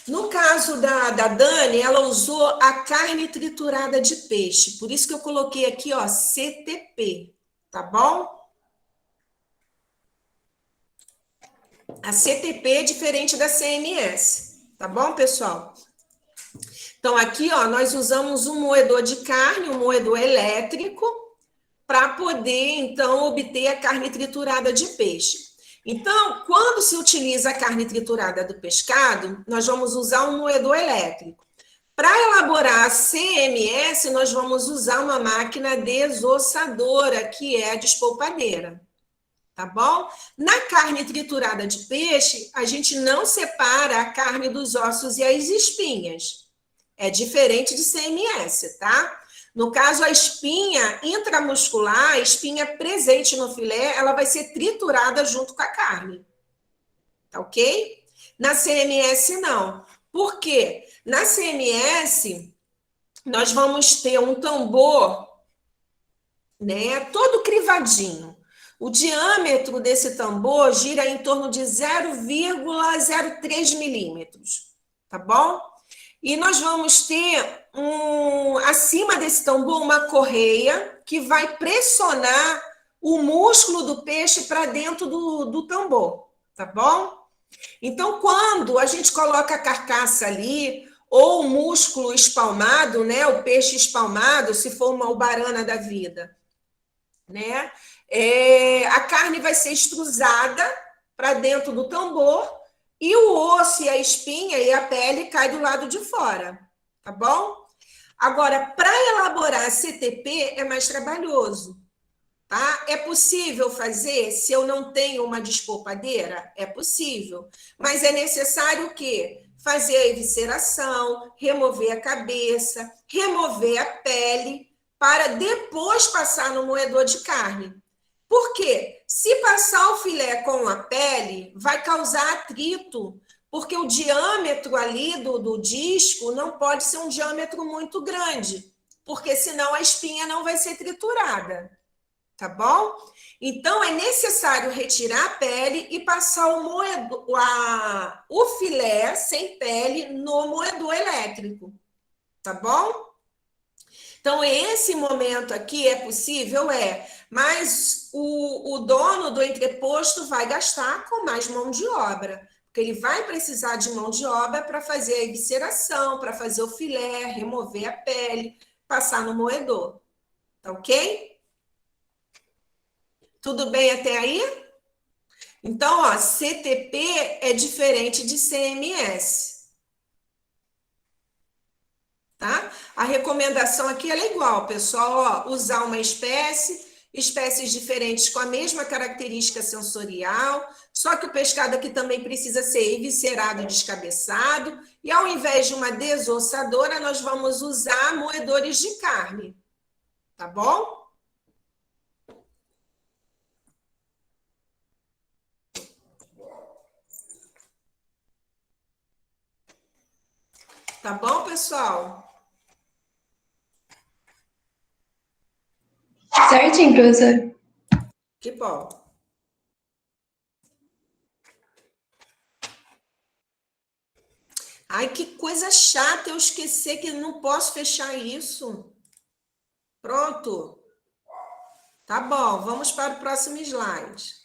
Speaker 1: No caso da Dani, ela usou a carne triturada de peixe, por isso que eu coloquei aqui, ó, CTP, tá bom? A CTP é diferente da CMS, tá bom, pessoal? Então, aqui, ó, nós usamos um moedor de carne, um moedor elétrico, para poder, então, obter a carne triturada de peixe. Então, quando se utiliza a carne triturada do pescado, nós vamos usar um moedor elétrico. Para elaborar a CMS, nós vamos usar uma máquina desossadora, que é a despolpadeira, tá bom? Na carne triturada de peixe, a gente não separa a carne dos ossos e as espinhas. É diferente de CMS, tá? No caso, a espinha intramuscular, a espinha presente no filé, ela vai ser triturada junto com a carne. Tá ok? Na CMS, não. Por quê? Na CMS, nós vamos ter um tambor, né, todo crivadinho. O diâmetro desse tambor gira em torno de 0,03 milímetros, tá bom? E nós vamos ter, acima desse tambor, uma correia que vai pressionar o músculo do peixe para dentro do tambor, tá bom? Então, quando a gente coloca a carcaça ali, ou o músculo espalmado, né, o peixe espalmado, se for uma ubarana da vida, né, a carne vai ser extrusada para dentro do tambor e o osso e a espinha e a pele cai do lado de fora, tá bom? Agora, para elaborar CTP é mais trabalhoso, tá? É possível fazer se eu não tenho uma despolpadeira? É possível, mas é necessário o quê? Fazer a evisceração, remover a cabeça, remover a pele, para depois passar no moedor de carne. Por quê? Se passar o filé com a pele, vai causar atrito, porque o diâmetro ali do disco não pode ser um diâmetro muito grande, porque senão a espinha não vai ser triturada, tá bom? Então, é necessário retirar a pele e passar o filé sem pele no moedor elétrico, tá bom? Então, esse momento aqui é possível? Mas o dono do entreposto vai gastar com mais mão de obra, porque ele vai precisar de mão de obra para fazer a evisceração, para fazer o filé, remover a pele, passar no moedor, tá ok? Tudo bem até aí? Então, ó, CTP é diferente de CMS. Tá? A recomendação aqui é igual, pessoal, ó, usar uma espécies diferentes com a mesma característica sensorial, só que o pescado aqui também precisa ser eviscerado e descabeçado, e ao invés de uma desossadora, nós vamos usar moedores de carne, tá bom? Tá bom, pessoal?
Speaker 3: Certinho, professor.
Speaker 1: Que bom. Ai, que coisa chata eu esquecer que não posso fechar isso. Pronto. Tá bom, vamos para o próximo slide.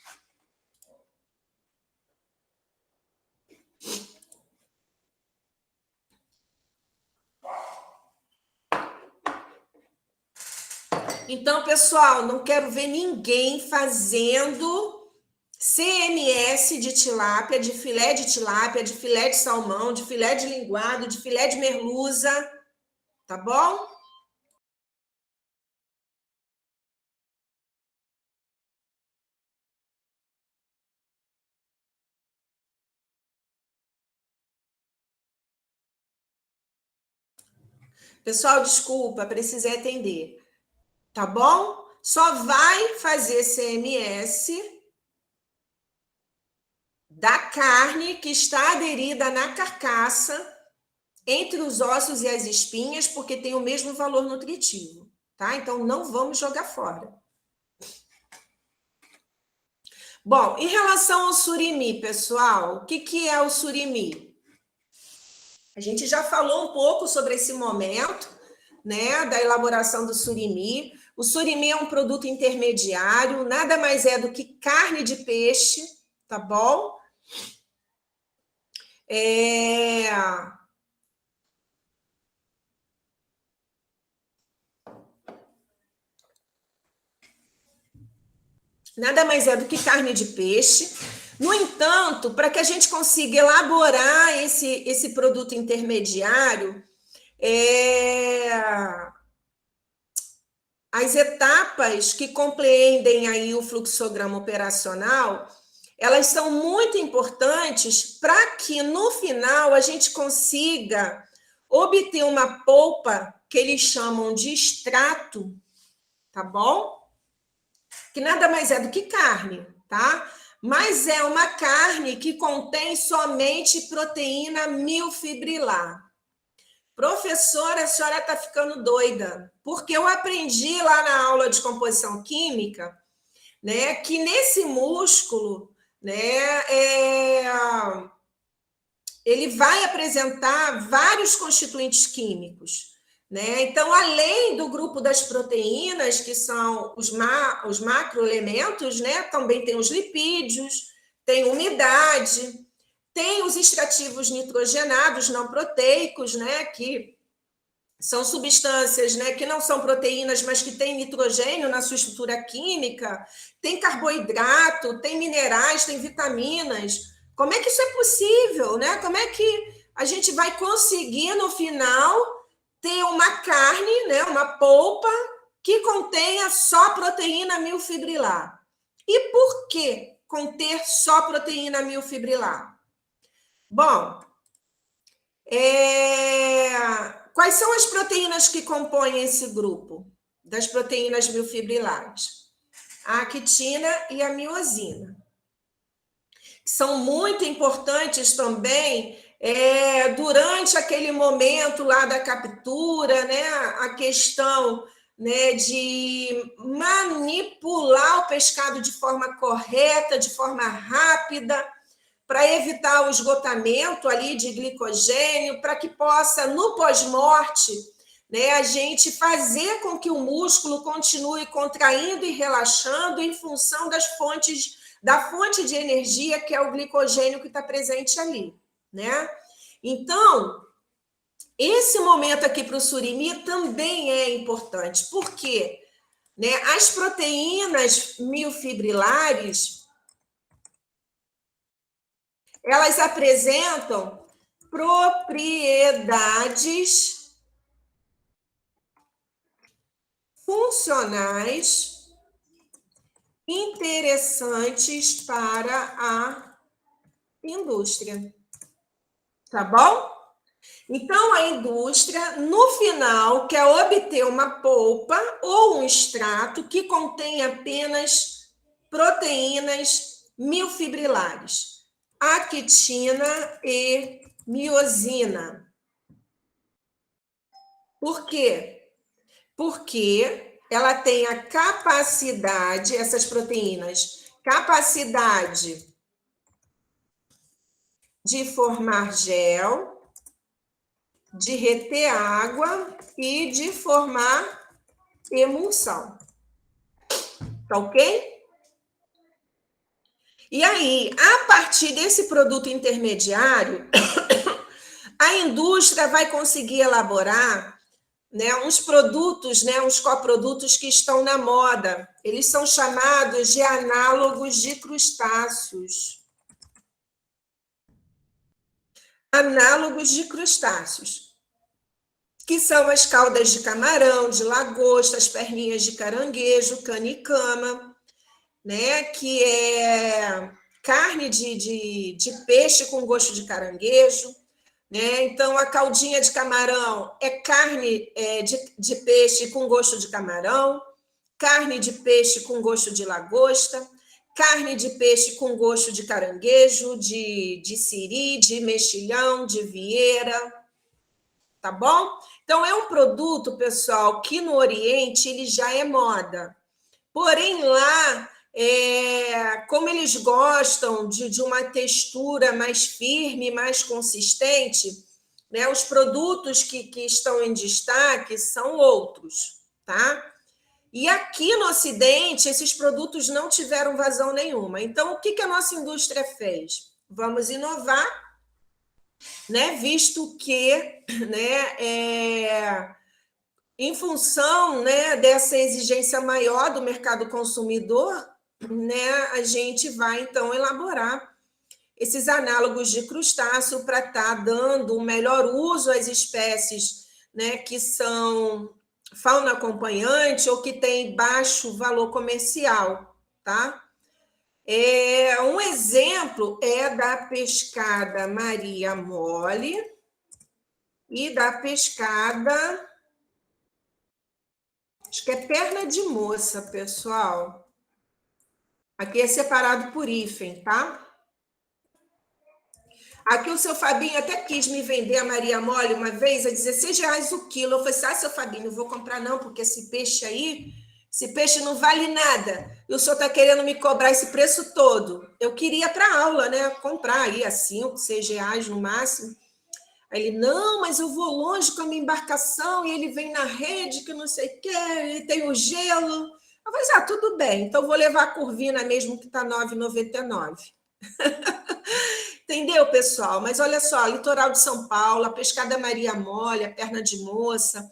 Speaker 1: Então, pessoal, não quero ver ninguém fazendo CMS de tilápia, de filé de tilápia, de filé de salmão, de filé de linguado, de filé de merluza, tá bom? Pessoal, desculpa, precisei atender, tá bom? Só vai fazer CMS da carne que está aderida na carcaça, entre os ossos e as espinhas, porque tem o mesmo valor nutritivo, tá? Então, não vamos jogar fora. Bom, em relação ao surimi, pessoal, o que é o surimi? A gente já falou um pouco sobre esse momento, né, da elaboração do surimi. O surimi é um produto intermediário, nada mais é do que carne de peixe, tá bom? Nada mais é do que carne de peixe. No entanto, para que a gente consiga elaborar esse produto intermediário, as etapas que compreendem aí o fluxograma operacional, elas são muito importantes para que, no final, a gente consiga obter uma polpa que eles chamam de extrato, tá bom? Que nada mais é do que carne, tá? Mas é uma carne que contém somente proteína milfibrilar. Professora, a senhora está ficando doida, porque eu aprendi lá na aula de composição química né, que nesse músculo, né, ele vai apresentar vários constituintes químicos, né? Então, além do grupo das proteínas, que são os macroelementos, né, também tem os lipídios, tem umidade, tem os extrativos nitrogenados não proteicos, né, que são substâncias, né, que não são proteínas, mas que têm nitrogênio na sua estrutura química, tem carboidrato, tem minerais, tem vitaminas. Como é que isso é possível, né? Como é que a gente vai conseguir, no final, ter uma carne, né, uma polpa, que contenha só proteína milfibrilar? E por que conter só proteína milfibrilar? Bom, quais são as proteínas que compõem esse grupo das proteínas milfibrilares? A actina e a miosina. São muito importantes também durante aquele momento lá da captura, né? A questão, né, de manipular o pescado de forma correta, de forma rápida, para evitar o esgotamento ali de glicogênio, para que possa, no pós-morte, né, a gente fazer com que o músculo continue contraindo e relaxando em função da fonte de energia, que é o glicogênio que está presente ali, né? Então, esse momento aqui para o surimi também é importante, porque, né, as proteínas milfibrilares, elas apresentam propriedades funcionais interessantes para a indústria. Tá bom? Então, a indústria, no final, quer obter uma polpa ou um extrato que contém apenas proteínas milfibrilares, actina e miosina. Por quê? Porque ela tem a capacidade, essas proteínas, capacidade de formar gel, de reter água e de formar emulsão. Tá ok? E aí, a partir desse produto intermediário, a indústria vai conseguir elaborar, né, uns produtos, né, uns coprodutos que estão na moda. Eles são chamados de análogos de crustáceos. Análogos de crustáceos, que são as caudas de camarão, de lagosta, as perninhas de caranguejo, cana-e-cama, né, que é carne de peixe com gosto de caranguejo, né? Então, a caldinha de camarão é carne de peixe com gosto de camarão, carne de peixe com gosto de lagosta, carne de peixe com gosto de caranguejo, de siri, de mexilhão, de vieira, tá bom? Então, é um produto, pessoal, que no Oriente ele já é moda. Porém, lá, como eles gostam de uma textura mais firme, mais consistente, né, os produtos que estão em destaque são outros, tá? E aqui no Ocidente, esses produtos não tiveram vazão nenhuma. Então, o que a nossa indústria fez? Vamos inovar, né, visto que, né, em função, né, dessa exigência maior do mercado consumidor, né, a gente vai, então, elaborar esses análogos de crustáceo para estar dando um melhor uso às espécies, né, que são fauna acompanhante ou que tem baixo valor comercial, tá? Um exemplo é da pescada Maria Mole e da pescada, acho que é perna de moça, pessoal. Aqui é separado por hífen, tá? Aqui o seu Fabinho até quis me vender a Maria Mole uma vez a R$16 o quilo. Eu falei assim, seu Fabinho, não vou comprar não, porque esse peixe aí Esse peixe não vale nada. E o senhor está querendo me cobrar esse preço todo. Eu queria para aula, né? Comprar aí a 5, 6 reais no máximo. Aí ele, não, mas eu vou longe com a minha embarcação e ele vem na rede, que não sei o quê, e tem o gelo. Eu falei, tudo bem, então vou levar a curvina mesmo, que está R$ 9,99. Entendeu, pessoal? Mas olha só, litoral de São Paulo, a pescada Maria Mole, a perna de moça,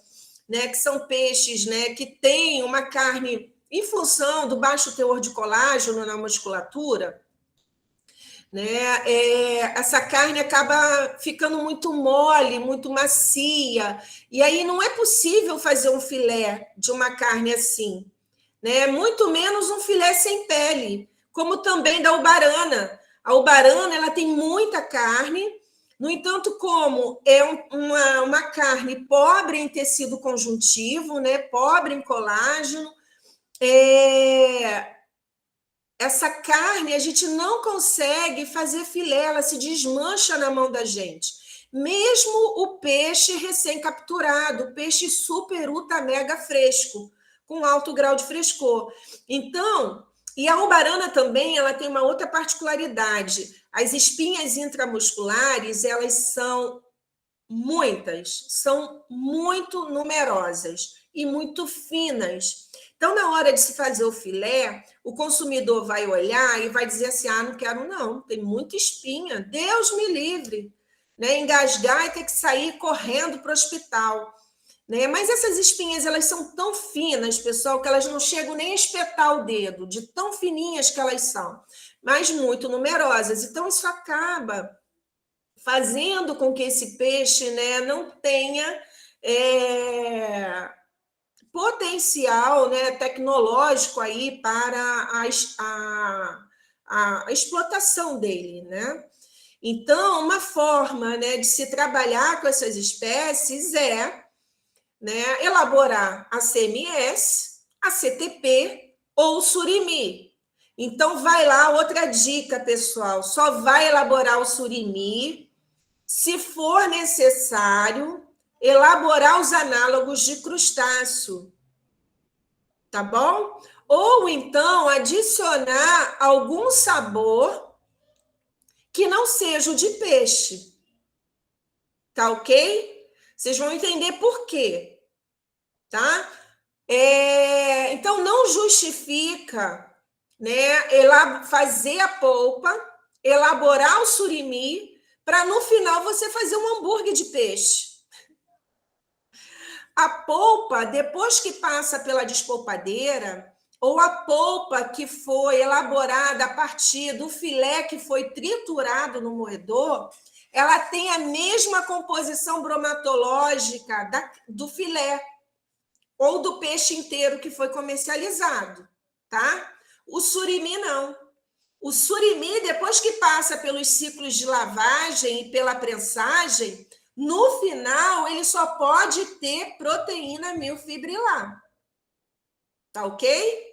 Speaker 1: né, que são peixes, né, que têm uma carne, em função do baixo teor de colágeno na musculatura, né, essa carne acaba ficando muito mole, muito macia, e aí não é possível fazer um filé de uma carne assim, né, muito menos um filé sem pele, como também da ubarana. A ubarana ela tem muita carne, no entanto, como é uma carne pobre em tecido conjuntivo, né, pobre em colágeno, essa carne a gente não consegue fazer filé, ela se desmancha na mão da gente. Mesmo o peixe recém-capturado, o peixe super, ultra, mega fresco, com alto grau de frescor. Então, e a ubarana também, ela tem uma outra particularidade. As espinhas intramusculares, elas são muitas, são muito numerosas e muito finas. Então, na hora de se fazer o filé, o consumidor vai olhar e vai dizer assim, não quero não, tem muita espinha, Deus me livre, né? Engasgar e ter que sair correndo para o hospital. Né? Mas essas espinhas, elas são tão finas, pessoal, que elas não chegam nem a espetar o dedo, de tão fininhas que elas são, mas muito numerosas. Então, isso acaba fazendo com que esse peixe, né, não tenha potencial, né, tecnológico aí para a explotação dele, né? Então, uma forma, né, de se trabalhar com essas espécies é, né, elaborar a CMS, a CTP ou o surimi. Então, vai lá, outra dica, pessoal, só vai elaborar o surimi se for necessário elaborar os análogos de crustáceo, tá bom? Ou então adicionar algum sabor que não seja o de peixe, tá ok? Vocês vão entender por quê, tá? Então, não justifica, né, fazer a polpa, elaborar o surimi, para no final você fazer um hambúrguer de peixe. A polpa, depois que passa pela despolpadeira, ou a polpa que foi elaborada a partir do filé que foi triturado no moedor, ela tem a mesma composição bromatológica do filé ou do peixe inteiro que foi comercializado, tá? O surimi não. O surimi, depois que passa pelos ciclos de lavagem e pela prensagem, no final ele só pode ter proteína milfibrilar. Tá ok?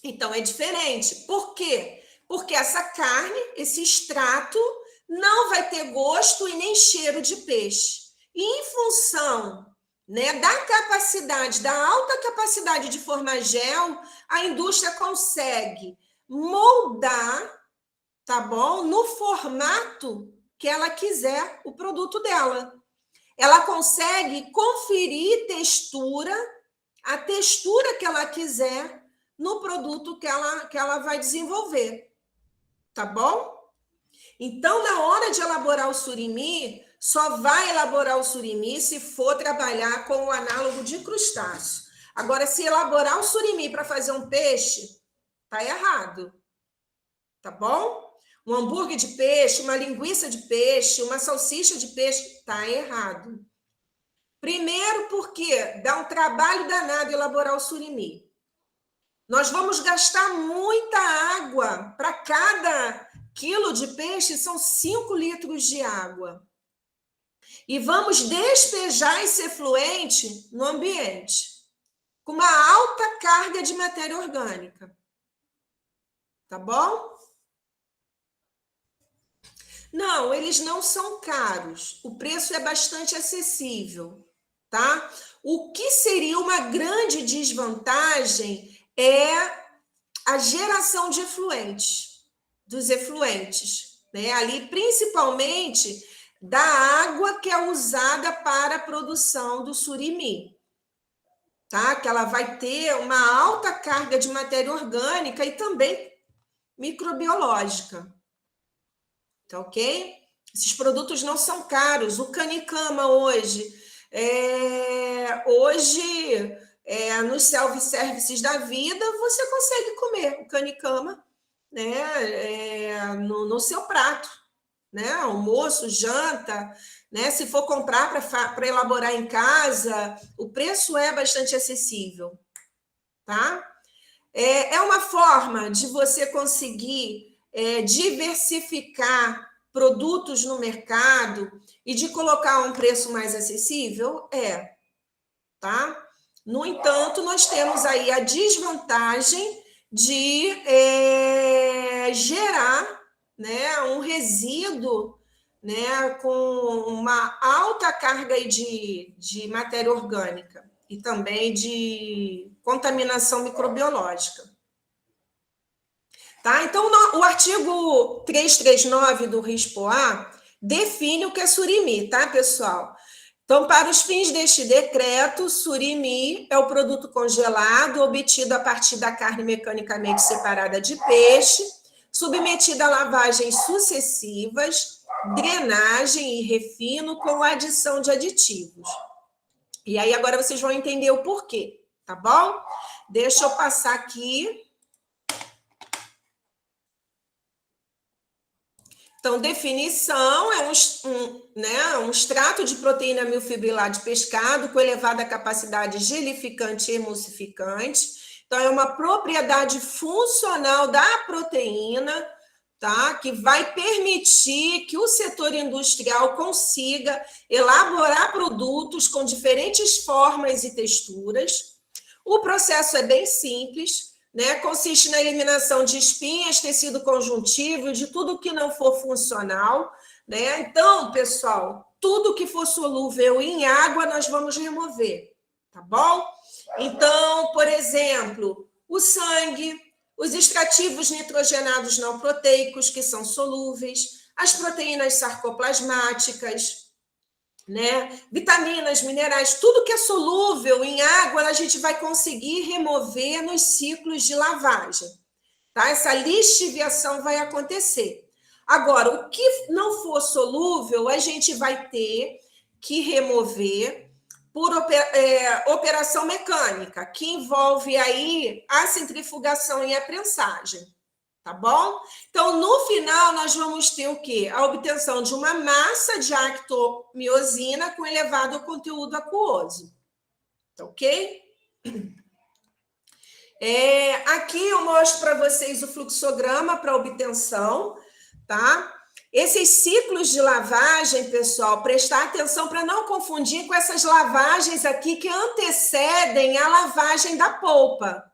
Speaker 1: Então é diferente. Por quê? Porque essa carne, esse extrato, não vai ter gosto e nem cheiro de peixe. E em função, né, da capacidade, da alta capacidade de formar gel, a indústria consegue moldar, tá bom? No formato que ela quiser o produto dela. Ela consegue conferir textura, a textura que ela quiser no produto que ela vai desenvolver, tá bom? Então, na hora de elaborar o surimi, só vai elaborar o surimi se for trabalhar com o análogo de crustáceo. Agora, se elaborar o surimi para fazer um peixe, tá errado, tá bom? Um hambúrguer de peixe, uma linguiça de peixe, uma salsicha de peixe, tá errado. Primeiro porque dá um trabalho danado elaborar o surimi. Nós vamos gastar muita água. Para cada quilo de peixe, são 5 litros de água. E vamos despejar esse efluente no ambiente, com uma alta carga de matéria orgânica. Tá bom? Não, eles não são caros. O preço é bastante acessível, tá? O que seria uma grande desvantagem é a geração de efluentes, dos efluentes, né? Ali, principalmente da água que é usada para a produção do surimi, tá? Que ela vai ter uma alta carga de matéria orgânica e também microbiológica, tá ok? Esses produtos não são caros. O canicama hoje, nos self-services da vida, você consegue comer o canicama, né, no seu prato, né? Almoço, janta, né? Se for comprar para elaborar em casa, o preço é bastante acessível, tá? É uma forma de você conseguir diversificar produtos no mercado e de colocar um preço mais acessível? Tá? No entanto, nós temos aí a desvantagem de gerar, né, um resíduo, né, com uma alta carga de matéria orgânica e também de contaminação microbiológica. Tá? Então, o artigo 339 do RISPOA define o que é surimi, tá, pessoal? Então, para os fins deste decreto, surimi é o produto congelado obtido a partir da carne mecanicamente separada de peixe, submetida a lavagens sucessivas, drenagem e refino com adição de aditivos. E aí, agora vocês vão entender o porquê, tá bom? Deixa eu passar aqui. Então, definição é um extrato de proteína milfibrilar de pescado com elevada capacidade gelificante e emulsificante. Então, é uma propriedade funcional da proteína, tá? Que vai permitir que o setor industrial consiga elaborar produtos com diferentes formas e texturas. O processo é bem simples, né? Consiste na eliminação de espinhas, tecido conjuntivo, de tudo que não for funcional, né? Então, pessoal, tudo que for solúvel em água, nós vamos remover, tá bom? Então, por exemplo, o sangue, os extrativos nitrogenados não proteicos, que são solúveis, as proteínas sarcoplasmáticas, né? Vitaminas, minerais, tudo que é solúvel em água, a gente vai conseguir remover nos ciclos de lavagem, tá? Essa lixiviação vai acontecer. Agora, o que não for solúvel, a gente vai ter que remover por operação mecânica, que envolve aí a centrifugação e a prensagem. Tá bom? Então, no final, nós vamos ter o quê? A obtenção de uma massa de actomiosina com elevado conteúdo aquoso. Tá ok? Aqui eu mostro para vocês o fluxograma para obtenção, tá? Esses ciclos de lavagem, pessoal, prestar atenção para não confundir com essas lavagens aqui que antecedem a lavagem da polpa,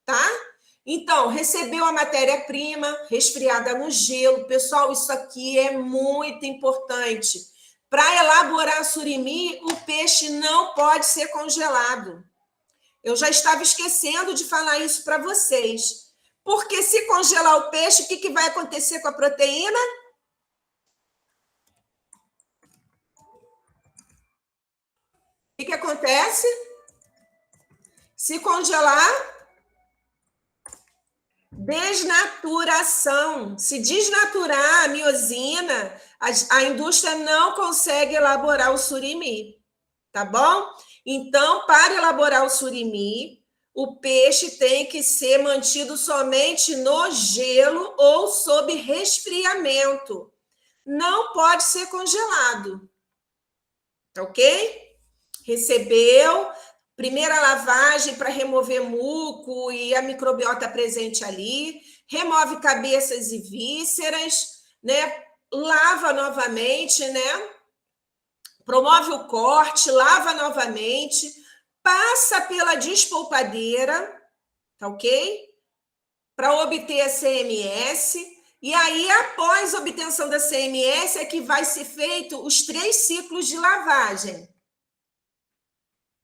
Speaker 1: tá? Então, recebeu a matéria-prima resfriada no gelo. Pessoal, isso aqui é muito importante. Para elaborar surimi, o peixe não pode ser congelado. Eu já estava esquecendo de falar isso para vocês. Porque se congelar o peixe, o que vai acontecer com a proteína? O que acontece? Se congelar... desnaturação. Se desnaturar a miosina, a indústria não consegue elaborar o surimi, tá bom? Então, para elaborar o surimi, o peixe tem que ser mantido somente no gelo ou sob resfriamento. Não pode ser congelado, tá ok? Recebeu... primeira lavagem para remover muco e a microbiota presente ali, remove cabeças e vísceras, né? Lava novamente, né? Promove o corte, lava novamente, passa pela despolpadeira, tá ok? Para obter a CMS, e aí, após a obtenção da CMS, é que vai ser feito os 3 ciclos de lavagem.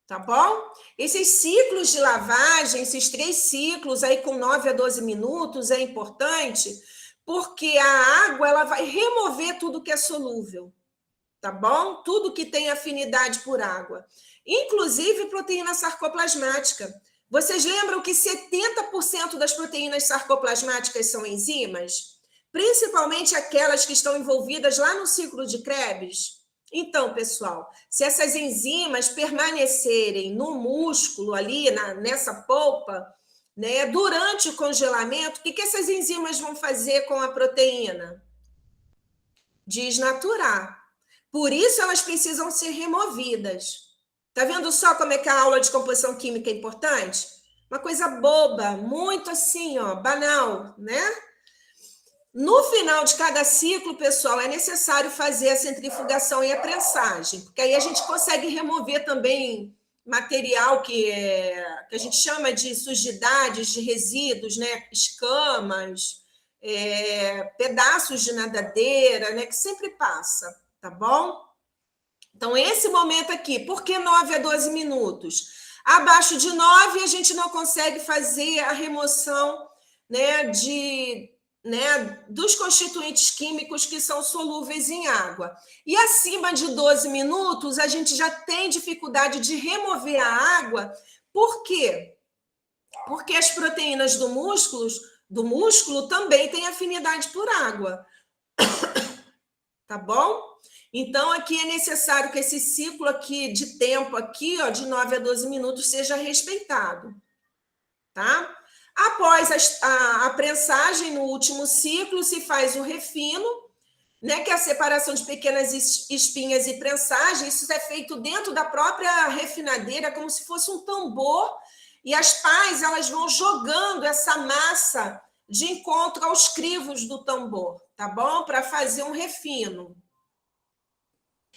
Speaker 1: Tá bom? Esses ciclos de lavagem, esses 3 ciclos aí com 9 a 12 minutos é importante, porque a água ela vai remover tudo que é solúvel, tá bom? Tudo que tem afinidade por água, inclusive proteína sarcoplasmática. Vocês lembram que 70% das proteínas sarcoplasmáticas são enzimas? Principalmente aquelas que estão envolvidas lá no ciclo de Krebs? Então, pessoal, se essas enzimas permanecerem no músculo ali, nessa polpa, né, durante o congelamento, o que essas enzimas vão fazer com a proteína? Desnaturar. Por isso, elas precisam ser removidas. Tá vendo só como é que a aula de composição química é importante? Uma coisa boba, muito assim, ó, banal, né? No final de cada ciclo, pessoal, é necessário fazer a centrifugação e a prensagem, porque aí a gente consegue remover também material que a gente chama de sujidades, de resíduos, né? Escamas, pedaços de nadadeira, né? Que sempre passa, tá bom? Então, esse momento aqui, por que 9 a 12 minutos? Abaixo de 9, a gente não consegue fazer a remoção, né, dos constituintes químicos que são solúveis em água. E acima de 12 minutos, a gente já tem dificuldade de remover a água. Por quê? Porque as proteínas do músculo também têm afinidade por água. Tá bom? Então, aqui é necessário que esse ciclo aqui de tempo aqui, ó, de 9 a 12 minutos, seja respeitado. Tá? Após a prensagem, no último ciclo, se faz o refino, né, que é a separação de pequenas espinhas e prensagem. Isso é feito dentro da própria refinadeira, como se fosse um tambor, e as pás elas vão jogando essa massa de encontro aos crivos do tambor, tá bom? Para fazer um refino.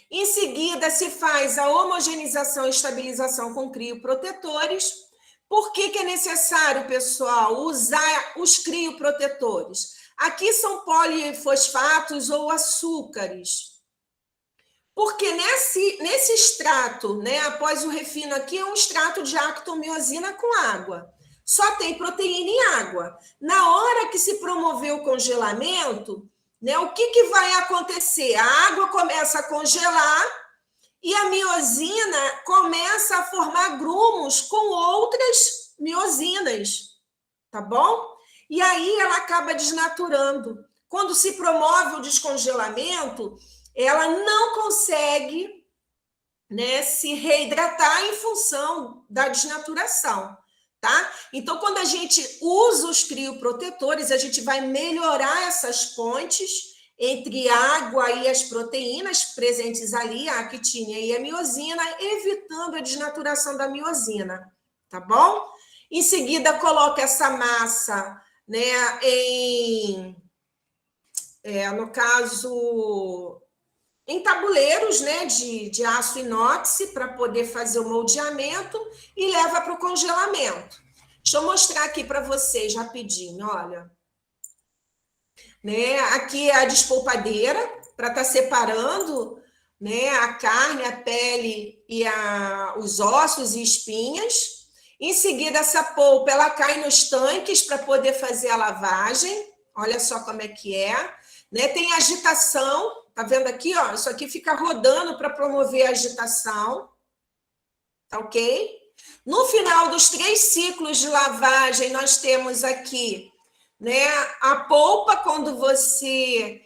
Speaker 1: Em seguida, se faz a homogeneização e estabilização com crioprotetores. Por que é necessário, pessoal, usar os crioprotetores? Aqui são polifosfatos ou açúcares. Porque nesse extrato, né, após o refino aqui, é um extrato de actomiosina com água. Só tem proteína e água. Na hora que se promover o congelamento, né, o que vai acontecer? A água começa a congelar e a miosina começa a formar grumos com outras miosinas, tá bom? E aí ela acaba desnaturando. Quando se promove o descongelamento, ela não consegue, né, se reidratar em função da desnaturação. Tá? Então, quando a gente usa os crioprotetores, a gente vai melhorar essas pontes entre a água e as proteínas presentes ali, a actina e a miosina, evitando a desnaturação da miosina, tá bom? Em seguida, coloca essa massa, né, no caso, em tabuleiros, né, de aço inox para poder fazer o moldeamento e leva para o congelamento. Deixa eu mostrar aqui para vocês rapidinho, olha. Né, aqui é a despolpadeira para estar separando, né, a carne, a pele e os ossos e espinhas. Em seguida, essa polpa ela cai nos tanques para poder fazer a lavagem. Olha só como é que é. Né? Tem agitação. Tá vendo aqui, ó? Isso aqui fica rodando para promover a agitação. Tá ok? No final dos 3 ciclos de lavagem, nós temos aqui, né, a polpa, quando você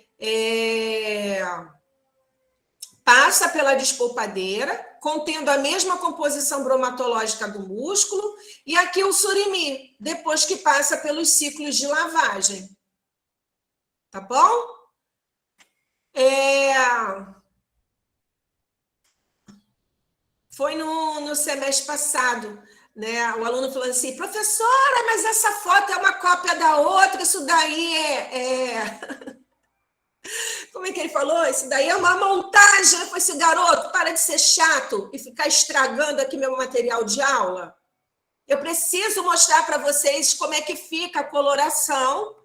Speaker 1: passa pela despolpadeira, contendo a mesma composição bromatológica do músculo, e aqui o surimi, depois que passa pelos ciclos de lavagem. Tá bom? Foi no semestre passado, né? O aluno falou assim, professora, mas essa foto é uma cópia da outra, isso daí Como é que ele falou? Isso daí é uma montagem. Eu falei assim, garoto, para de ser chato e ficar estragando aqui meu material de aula. Eu preciso mostrar para vocês como é que fica a coloração,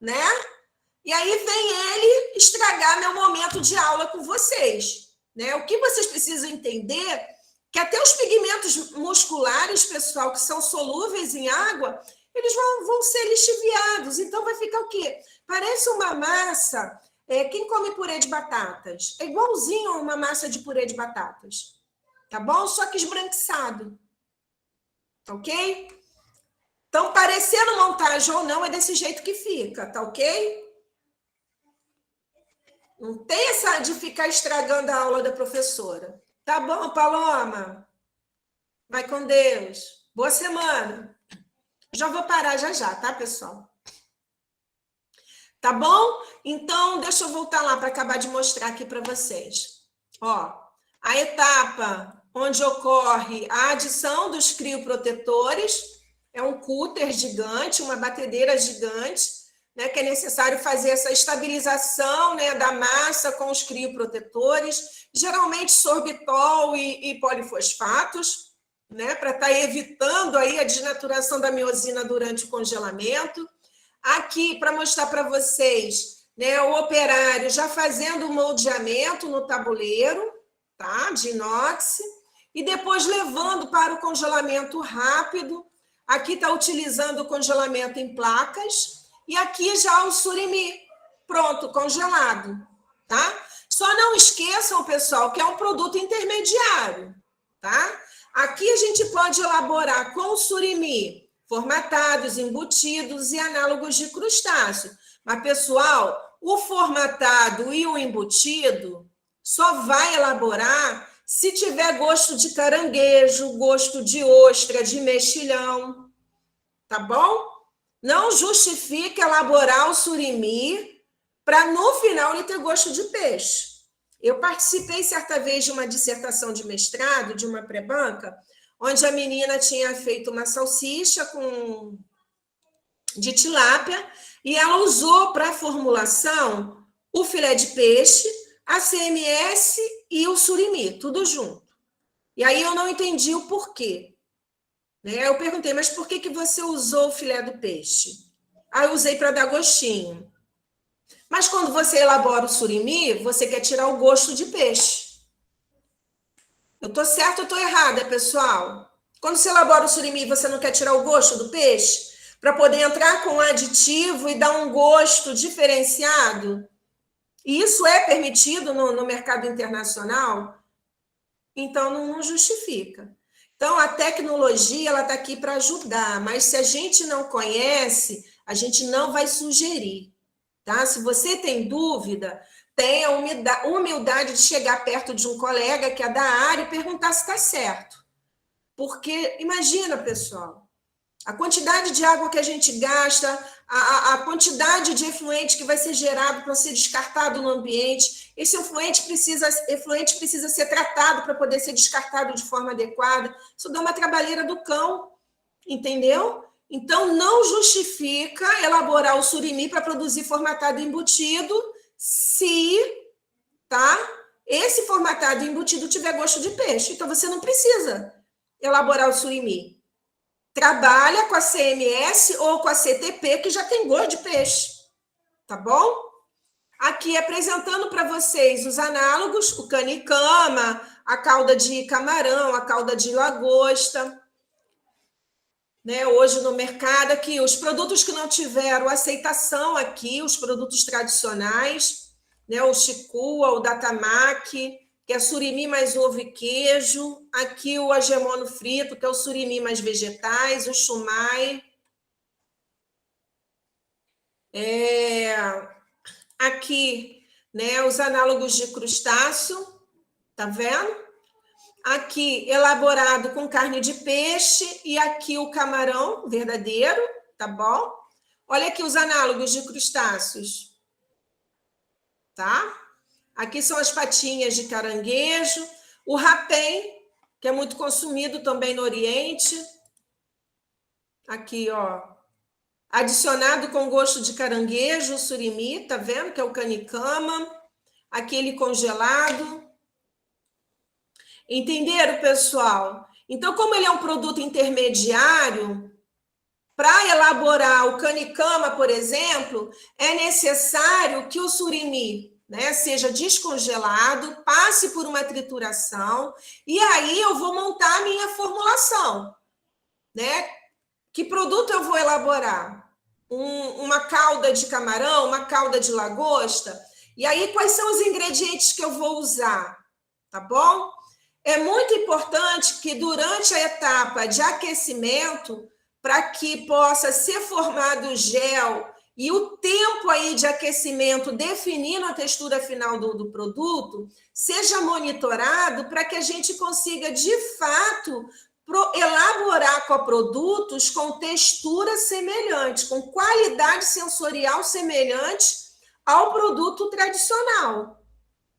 Speaker 1: né? E aí vem ele estragar meu momento de aula com vocês, né? O que vocês precisam entender que até os pigmentos musculares, pessoal, que são solúveis em água, eles vão ser lixiviados. Então, vai ficar o quê? Parece uma massa. Quem come purê de batatas? É igualzinho a uma massa de purê de batatas. Tá bom? Só que esbranquiçado. Ok? Então, parecendo montagem ou não, é desse jeito que fica. Tá ok? Não tem essa de ficar estragando a aula da professora. Tá bom, Paloma? Vai com Deus. Boa semana. Já vou parar já, tá, pessoal? Tá bom? Então, deixa eu voltar lá para acabar de mostrar aqui para vocês. Ó, a etapa onde ocorre a adição dos crioprotetores é um cúter gigante, uma batedeira gigante, né, que é necessário fazer essa estabilização, né, da massa com os crioprotetores, geralmente sorbitol e polifosfatos, né, para estar evitando aí a desnaturação da miosina durante o congelamento. Aqui, para mostrar para vocês, né, o operário já fazendo o moldeamento no tabuleiro, tá, de inox, e depois levando para o congelamento rápido. Aqui está utilizando o congelamento em placas, e aqui já o surimi, pronto, congelado, tá? Só não esqueçam, pessoal, que é um produto intermediário, tá? Aqui a gente pode elaborar com o surimi formatados, embutidos e análogos de crustáceo. Mas, pessoal, o formatado e o embutido só vai elaborar se tiver gosto de caranguejo, gosto de ostra, de mexilhão, tá bom? Não justifica elaborar o surimi para, no final, ele ter gosto de peixe. Eu participei certa vez de uma dissertação de mestrado, de uma pré-banca, onde a menina tinha feito uma salsicha de tilápia e ela usou para a formulação o filé de peixe, a CMS e o surimi, tudo junto. E aí eu não entendi o porquê. Né? Eu perguntei, mas por que você usou o filé do peixe? Eu usei para dar gostinho. Mas quando você elabora o surimi, você quer tirar o gosto de peixe. Eu estou certa ou estou errada, pessoal? Quando você elabora o surimi, você não quer tirar o gosto do peixe? Para poder entrar com aditivo e dar um gosto diferenciado? E isso é permitido no mercado internacional? Então, não justifica. Então, a tecnologia está aqui para ajudar, mas se a gente não conhece, a gente não vai sugerir. Tá? Se você tem dúvida, tenha humildade de chegar perto de um colega que é da área e perguntar se está certo. Porque, imagina, pessoal, a quantidade de água que a gente gasta, a quantidade de efluente que vai ser gerado para ser descartado no ambiente. Esse efluente precisa ser tratado para poder ser descartado de forma adequada. Isso dá uma trabalheira do cão, entendeu? Então, não justifica elaborar o surimi para produzir formatado embutido se, tá, esse formatado embutido tiver gosto de peixe. Então, você não precisa elaborar o surimi. Trabalha com a CMS ou com a CTP, que já tem gosto de peixe. Tá bom? Aqui, apresentando para vocês os análogos, o canicama, a calda de camarão, a calda de lagosta. Né, hoje no mercado aqui, os produtos que não tiveram aceitação aqui, os produtos tradicionais, né, o chikua, o datamaki, que é surimi mais ovo e queijo, aqui o agemono frito, que é o surimi mais vegetais, o shumai. Aqui, né, os análogos de crustáceo, tá vendo? Aqui, elaborado com carne de peixe, e aqui o camarão verdadeiro, tá bom? Olha aqui os análogos de crustáceos, tá? Aqui são as patinhas de caranguejo, o rapém, que é muito consumido também no Oriente. Aqui, ó, adicionado com gosto de caranguejo, o surimi, tá vendo? Que é o canicama. Aquele congelado. Entenderam, pessoal? Então, como ele é um produto intermediário, para elaborar o canicama, por exemplo, é necessário que o surimi né? Seja descongelado, passe por uma trituração, e aí eu vou montar a minha formulação, né? Que produto eu vou elaborar? Uma calda de camarão, uma calda de lagosta? E aí, quais são os ingredientes que eu vou usar? Tá bom? É muito importante que durante a etapa de aquecimento, para que possa ser formado o gel e o tempo aí de aquecimento definindo a textura final do produto, seja monitorado para que a gente consiga, de fato, elaborar coprodutos com textura semelhante, com qualidade sensorial semelhante ao produto tradicional,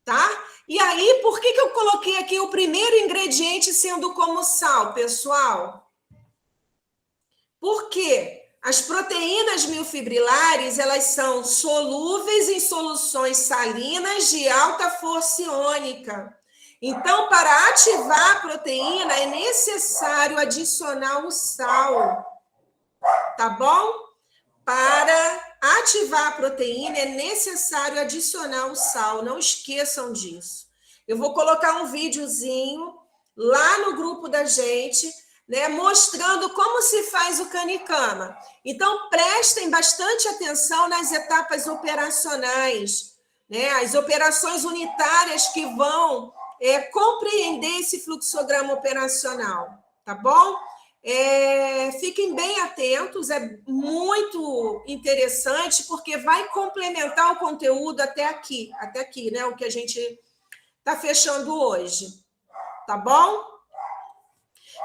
Speaker 1: tá? E aí, por que eu coloquei aqui o primeiro ingrediente sendo como sal, pessoal? Porque as proteínas miofibrilares, elas são solúveis em soluções salinas de alta força iônica. Então, para ativar a proteína, é necessário adicionar o sal, tá bom? Para ativar a proteína, é necessário adicionar o sal, não esqueçam disso. Eu vou colocar um videozinho lá no grupo da gente, né, mostrando como se faz o canicama. Então, prestem bastante atenção nas etapas operacionais, né, as operações unitárias que vão compreender esse fluxograma operacional, tá bom? Fiquem bem atentos, é muito interessante, porque vai complementar o conteúdo até aqui, né? O que a gente está fechando hoje, tá bom?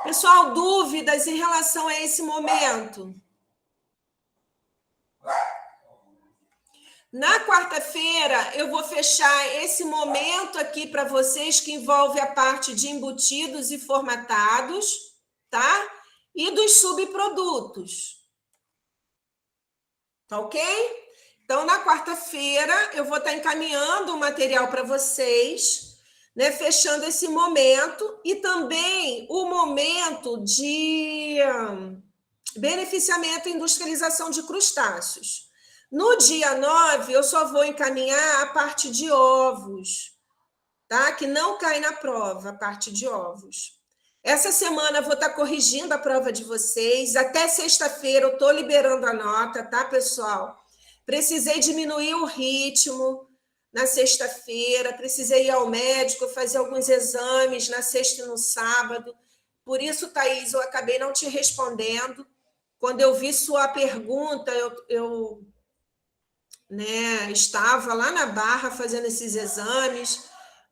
Speaker 1: Pessoal, dúvidas em relação a esse momento? Na quarta-feira, eu vou fechar esse momento aqui para vocês, que envolve a parte de embutidos e formatados, tá? E dos subprodutos. Tá ok? Então, na quarta-feira, eu vou estar encaminhando o material para vocês, né? Fechando esse momento e também o momento de beneficiamento e industrialização de crustáceos. No dia 9, eu só vou encaminhar a parte de ovos, tá? Que não cai na prova, a parte de ovos. Essa semana eu vou estar corrigindo a prova de vocês. Até sexta-feira eu estou liberando a nota, tá, pessoal? Precisei diminuir o ritmo na sexta-feira, precisei ir ao médico, fazer alguns exames na sexta e no sábado. Por isso, Thaís, eu acabei não te respondendo. Quando eu vi sua pergunta, eu estava lá na Barra fazendo esses exames,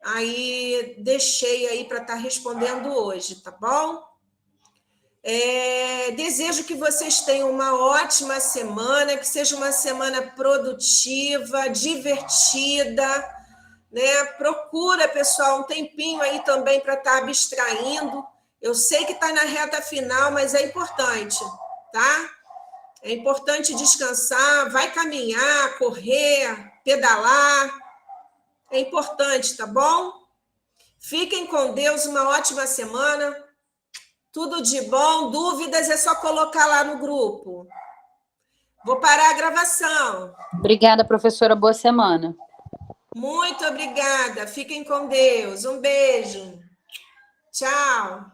Speaker 1: aí deixei aí para estar respondendo hoje, tá bom? Desejo que vocês tenham uma ótima semana, que seja uma semana produtiva, divertida, né? Procura, pessoal, um tempinho aí também para estar abstraindo. Eu sei que está na reta final, mas é importante, tá? É importante descansar, vai caminhar, correr, pedalar. É importante, tá bom? Fiquem com Deus, uma ótima semana. Tudo de bom. Dúvidas é só colocar lá no grupo. Vou parar a gravação.
Speaker 2: Obrigada, professora. Boa semana.
Speaker 1: Muito obrigada. Fiquem com Deus. Um beijo. Tchau.